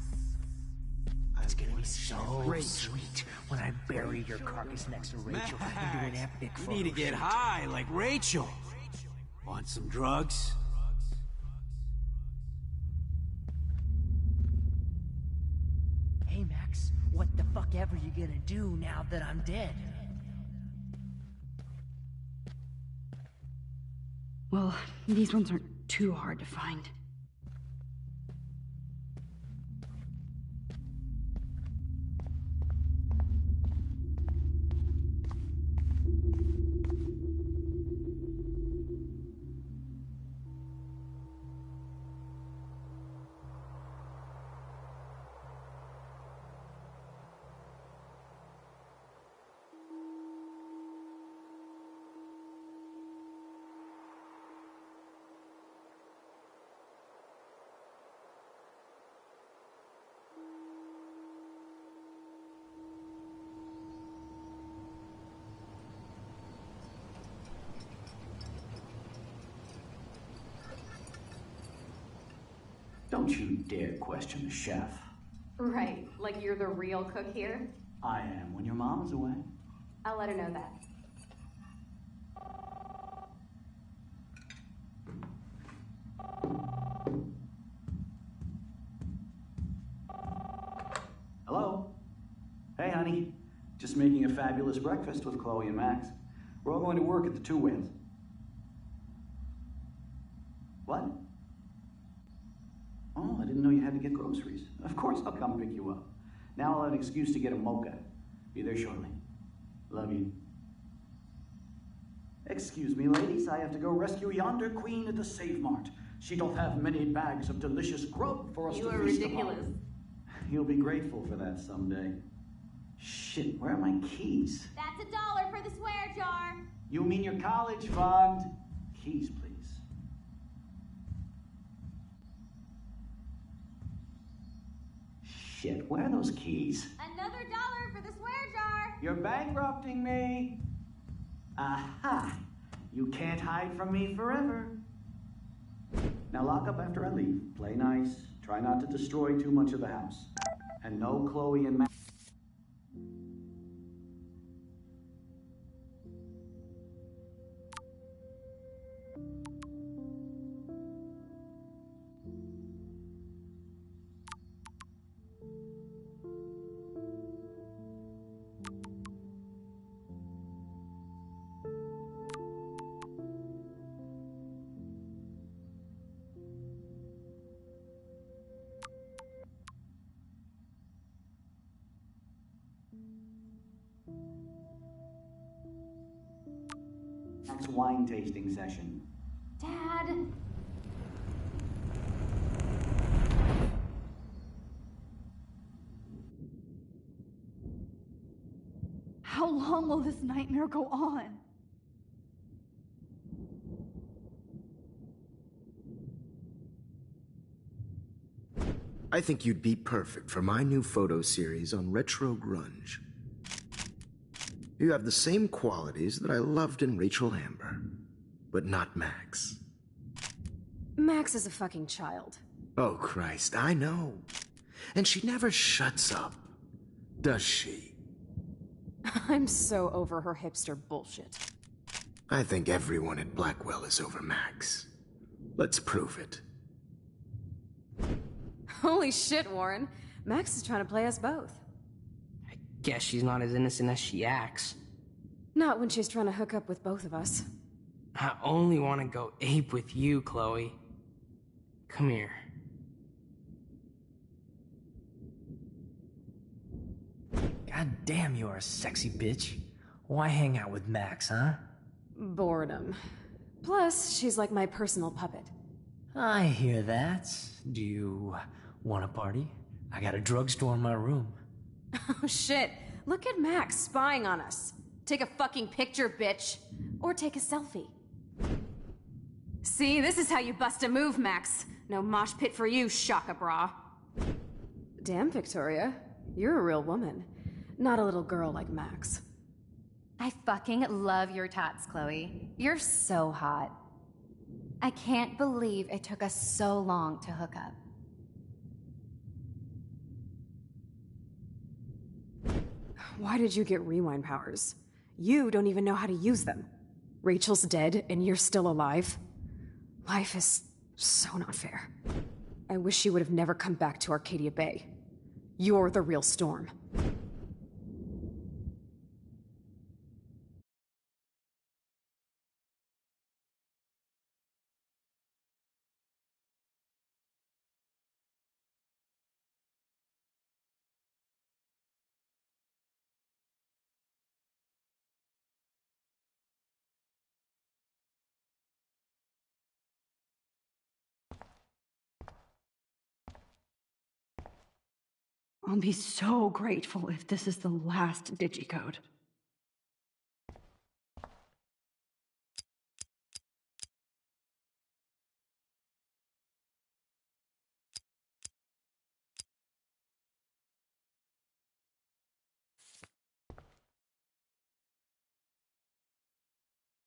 It's gonna be so sweet when I bury your carcass next to Rachel and do an epic You photo need to get shoot. high like Rachel. Want some drugs? Hey, Max, what the fuck ever you gonna do now that I'm dead? Well, these ones aren't too hard to find. Don't you dare question the chef. Right, like you're the real cook here? I am when your mom is away. I'll let her know that. Hello? Hey, honey. Just making a fabulous breakfast with Chloe and Max. We're all going to work at the Two Whales. What? Oh, I didn't know you had to get groceries. Of course I'll come pick you up. Now I'll have an excuse to get a mocha. Be there shortly. Love you. Excuse me, ladies. I have to go rescue yonder queen at the Save Mart. She doth have many bags of delicious grub for us to feast upon. You are ridiculous. You'll be grateful for that someday. Shit, where are my keys? That's $1 for the swear jar. You mean your college fund? Keys, please. Shit, where are those keys? Another $1 for the swear jar. You're bankrupting me. Aha! You can't hide from me forever. Now lock up after I leave. Play nice. Try not to destroy too much of the house. And no Chloe and Max. Wine tasting session. Dad. How long will this nightmare go on? I think you'd be perfect for my new photo series on retro grunge. You have the same qualities that I loved in Rachel Amber, but not Max. Max is a fucking child. Oh, Christ, I know. And she never shuts up, does she? I'm so over her hipster bullshit. I think everyone at Blackwell is over Max. Let's prove it. Holy shit, Warren. Max is trying to play us both. Guess she's not as innocent as she acts. Not when she's trying to hook up with both of us. I only want to go ape with you, Chloe. Come here. God damn, you are a sexy bitch. Why hang out with Max, huh? Boredom. Plus, she's like my personal puppet. I hear that. Do you want a party? I got a drugstore in my room. Oh shit, look at Max spying on us. Take a fucking picture, bitch. Or take a selfie. See, this is how you bust a move, Max. No mosh pit for you, Shaka Bra. Damn, Victoria. You're a real woman. Not a little girl like Max. I fucking love your tats, Chloe. You're so hot. I can't believe it took us so long to hook up. Why did you get rewind powers? You don't even know how to use them. Rachel's dead and you're still alive. Life is so not fair. I wish you would have never come back to Arcadia Bay. You're the real Storm. I'll be so grateful if this is the last digicode.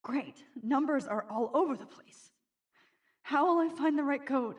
Great. Numbers are all over the place. How will I find the right code?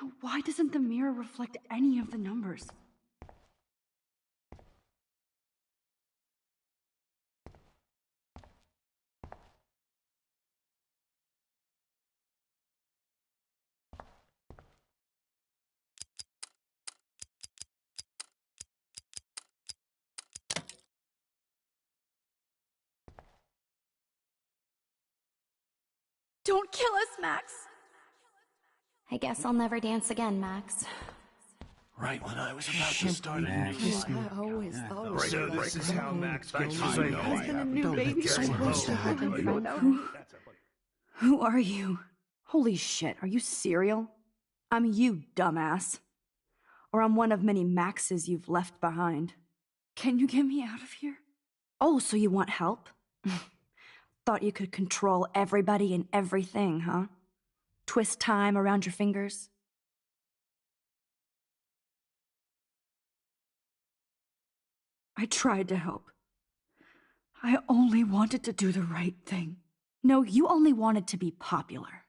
Now, why doesn't the mirror reflect any of the numbers? Don't kill us, Max! I guess I'll never dance again, Max. Right when I was about to start a new life. So this is how Max gets his Husband and new baby. Who? Who are you? Holy shit, are you serial? I'm you, dumbass. Or I'm one of many Maxes you've left behind. Can you get me out of here? Oh, so you want help? Thought you could control everybody and everything, huh? Twist time around your fingers? I tried to help. I only wanted to do the right thing. No, you only wanted to be popular.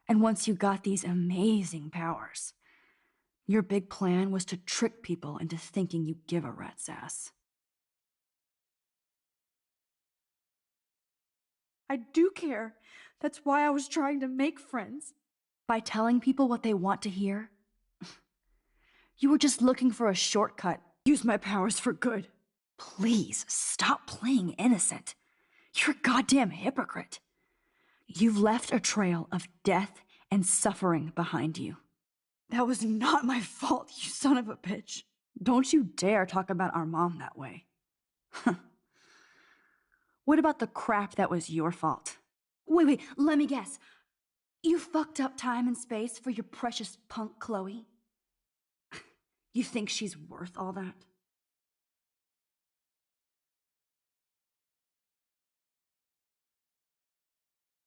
And once you got these amazing powers, your big plan was to trick people into thinking you give a rat's ass. I do care. That's why I was trying to make friends. By telling people what they want to hear? You were just looking for a shortcut. Use my powers for good. Please, stop playing innocent. You're a goddamn hypocrite. You've left a trail of death and suffering behind you. That was not my fault, you son of a bitch. Don't you dare talk about our mom that way. What about the crap that was your fault? Wait, let me guess. You fucked up time and space for your precious punk Chloe? You think she's worth all that?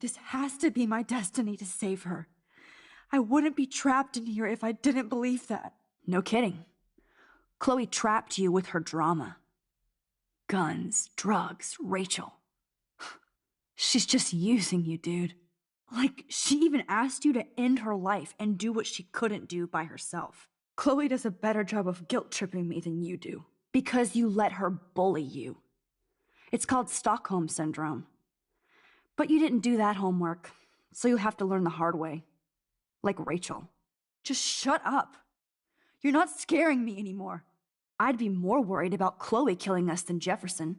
This has to be my destiny to save her. I wouldn't be trapped in here if I didn't believe that. No kidding. Chloe trapped you with her drama. Guns, drugs, Rachel. She's just using you, dude. Like, she even asked you to end her life and do what she couldn't do by herself. Chloe does a better job of guilt-tripping me than you do. Because you let her bully you. It's called Stockholm Syndrome. But you didn't do that homework, so you'll have to learn the hard way. Like Rachel. Just shut up. You're not scaring me anymore. I'd be more worried about Chloe killing us than Jefferson.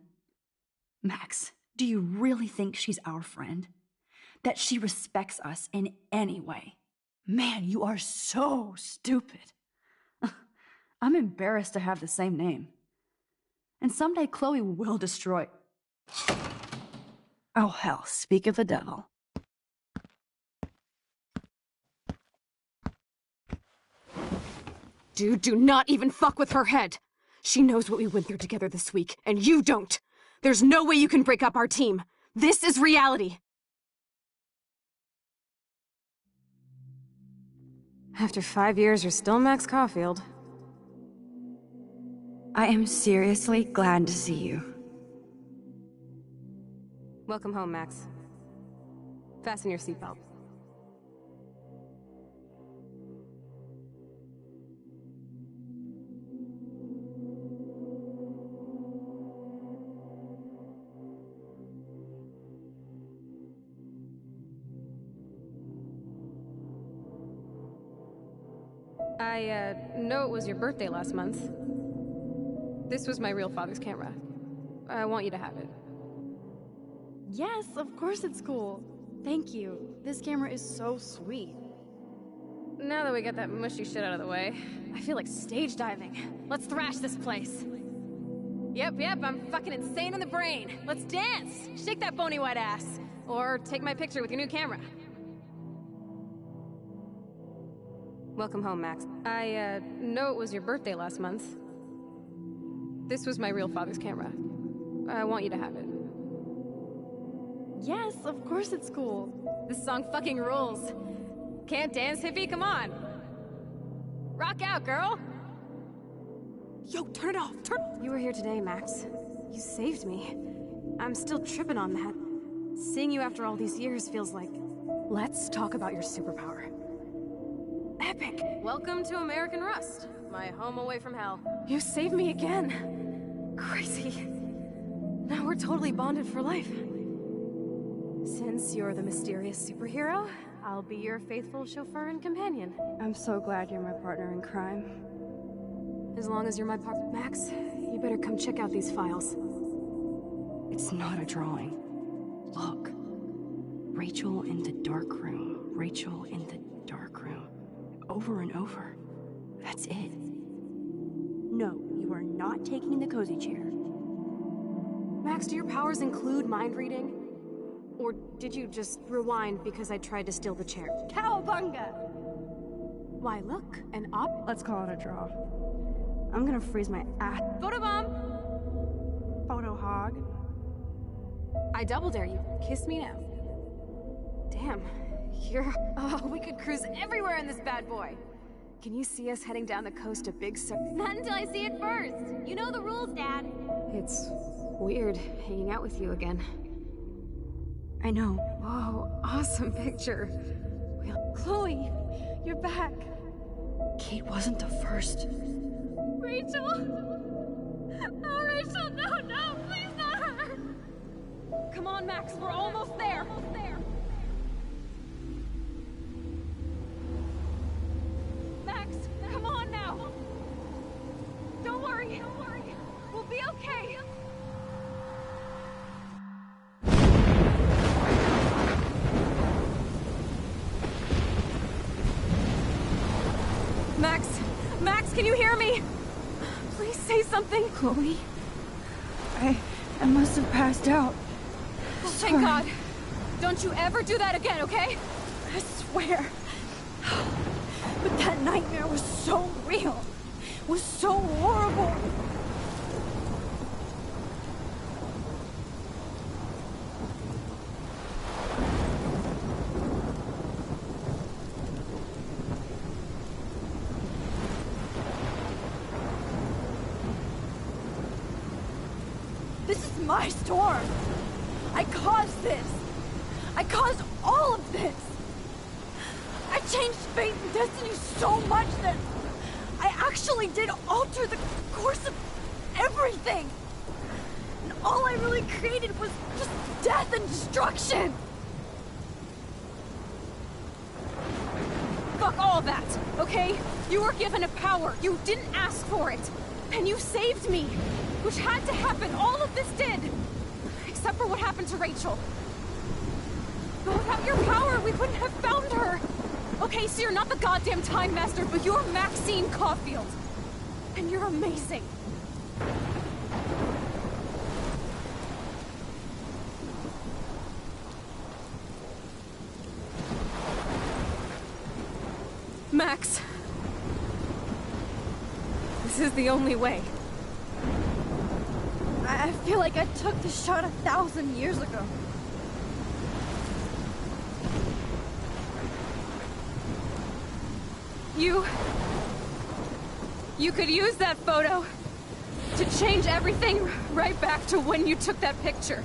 Max, do you really think she's our friend? That she respects us in any way? Man, you are so stupid. I'm embarrassed to have the same name. And someday Chloe will destroy... Oh hell, speak of the devil. Dude, do not even fuck with her head. She knows what we went through together this week, and you don't. There's no way you can break up our team. This is reality. After 5 years, you're still Max Caulfield. I am seriously glad to see you. Welcome home, Max. Fasten your seatbelt. I know it was your birthday last month. This was my real father's camera. I want you to have it. Yes, of course it's cool. Thank you. This camera is so sweet. Now that we got that mushy shit out of the way, I feel like stage diving. Let's thrash this place. Yep, I'm fucking insane in the brain. Let's dance! Shake that bony white ass. Or take my picture with your new camera. Welcome home, Max. I know it was your birthday last month. This was my real father's camera. I want you to have it. Yes, of course it's cool. This song fucking rules. Can't dance, hippie? Come on. Rock out, girl. Yo, turn it off. You were here today, Max. You saved me. I'm still tripping on that. Seeing you after all these years feels like... Let's talk about your superpower. Epic. Welcome to American Rust, my home away from hell. You saved me again. Crazy. Now we're totally bonded for life. Since you're the mysterious superhero, I'll be your faithful chauffeur and companion. I'm so glad you're my partner in crime. As long as you're my partner, Max, you better come check out these files. It's not a drawing. Look. Rachel in the dark room. Rachel in the dark room. Over and over. That's it. No, you are not taking the cozy chair. Max, do your powers include mind reading? Or did you just rewind because I tried to steal the chair? Cowabunga! Why, look, an op? Let's call it a draw. I'm gonna freeze my ass. Photobomb! Photo hog. I double dare you. Kiss me now. Damn, you're... Oh, we could cruise everywhere in this bad boy. Can you see us heading down the coast of Big Sur? Not until I see it first. You know the rules, Dad. It's weird hanging out with you again. I know. Whoa, awesome picture. Chloe, you're back. Kate wasn't the first. Rachel? Oh, Rachel, no, please not her. Come on, Max, we're almost there. Max, come on now. Don't worry. We'll be okay. Max, can you hear me? Please say something. Chloe? I must have passed out. Oh, thank God. Don't you ever do that again, okay? I swear. But that nightmare was so real. Was so horrible. My storm! I caused this! I caused all of this! I changed fate and destiny so much that I actually did alter the course of everything! And all I really created was just death and destruction! Fuck all that, okay? You were given a power. You didn't ask for it. And you saved me. Which had to happen. All of this did. Except for what happened to Rachel. But without your power, we wouldn't have found her. Okay, so you're not the goddamn Time Master, but you're Maxine Caulfield. And you're amazing. Max. This is the only way. I feel like I took the shot 1,000 years ago. You could use that photo to change everything right back to when you took that picture.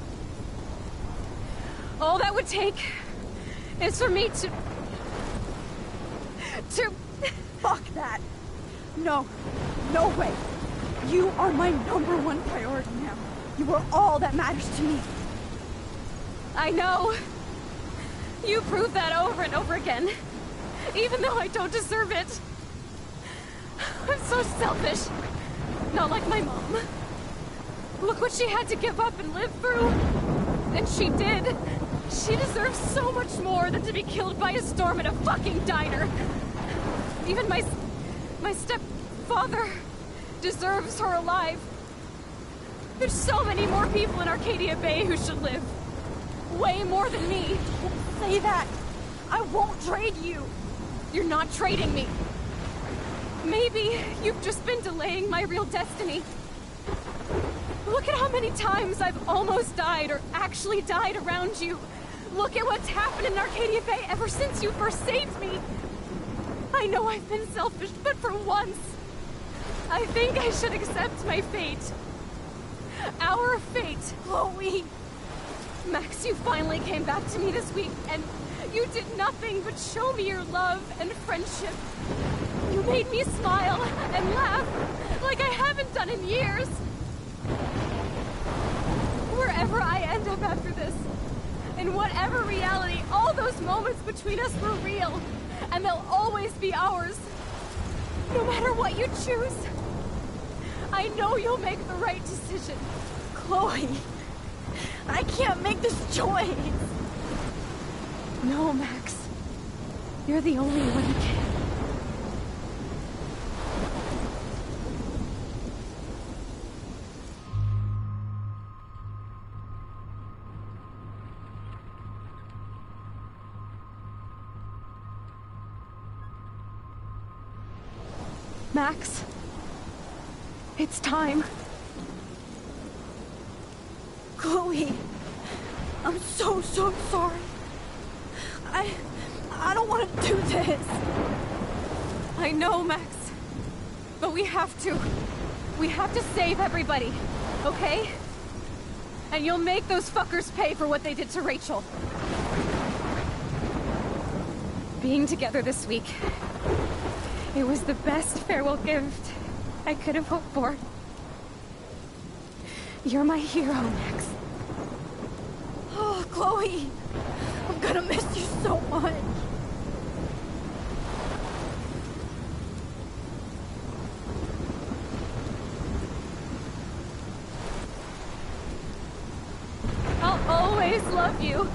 All that would take is for me to... Fuck that! No way! You are my #1 priority now. You are all that matters to me. I know. You prove that over and over again. Even though I don't deserve it. I'm so selfish. Not like my mom. Look what she had to give up and live through. And she did. She deserves so much more than to be killed by a storm at a fucking diner. Even my stepfather deserves her alive. There's so many more people in Arcadia Bay who should live. Way more than me. Don't say that. I won't trade you. You're not trading me. Maybe you've just been delaying my real destiny. Look at how many times I've almost died or actually died around you. Look at what's happened in Arcadia Bay ever since you first saved me. I know I've been selfish, but for once, I think I should accept my fate. Our fate. Chloe! Max, you finally came back to me this week, and you did nothing but show me your love and friendship. You made me smile and laugh like I haven't done in years. Wherever I end up after this, in whatever reality, all those moments between us were real, and they'll always be ours. No matter what you choose, I know you'll make the right decision. Chloe, I can't make this choice. No, Max. You're the only one who can. Max, it's time. Chloe, I'm so sorry. I don't want to do this. I know, Max. But we have to. We have to save everybody, okay? And you'll make those fuckers pay for what they did to Rachel. Being together this week, it was the best farewell gift I could have hoped for. You're my hero, Max. Oh, Chloe, I'm gonna miss you so much. I'll always love you.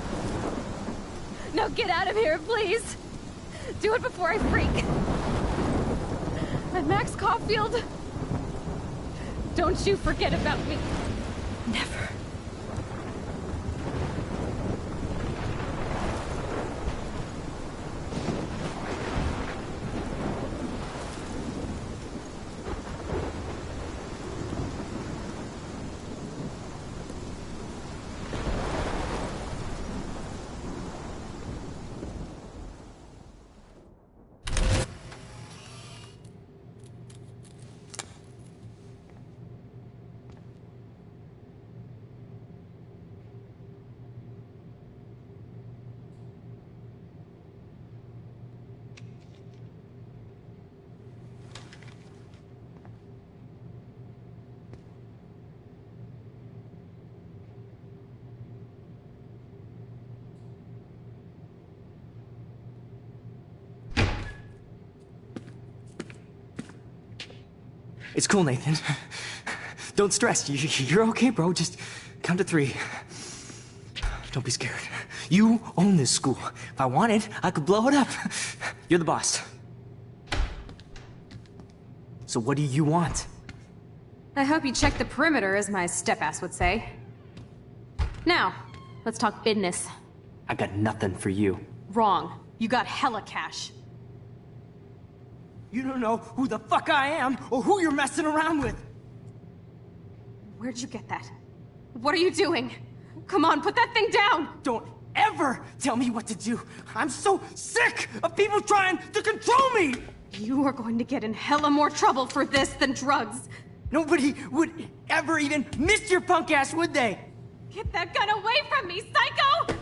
Now get out of here, please. Do it before I freak. And Max Caulfield, don't you forget about me. Never. It's cool, Nathan. Don't stress. You're okay, bro. Just count to 3. Don't be scared. You own this school. If I wanted, I could blow it up. You're the boss. So what do you want? I hope you check the perimeter, as my step-ass would say. Now, let's talk business. I got nothing for you. Wrong. You got hella cash. You don't know who the fuck I am or who you're messing around with. Where'd you get that? What are you doing? Come on, put that thing down! Don't ever tell me what to do. I'm so sick of people trying to control me! You are going to get in hella more trouble for this than drugs. Nobody would ever even miss your punk ass, would they? Get that gun away from me, psycho!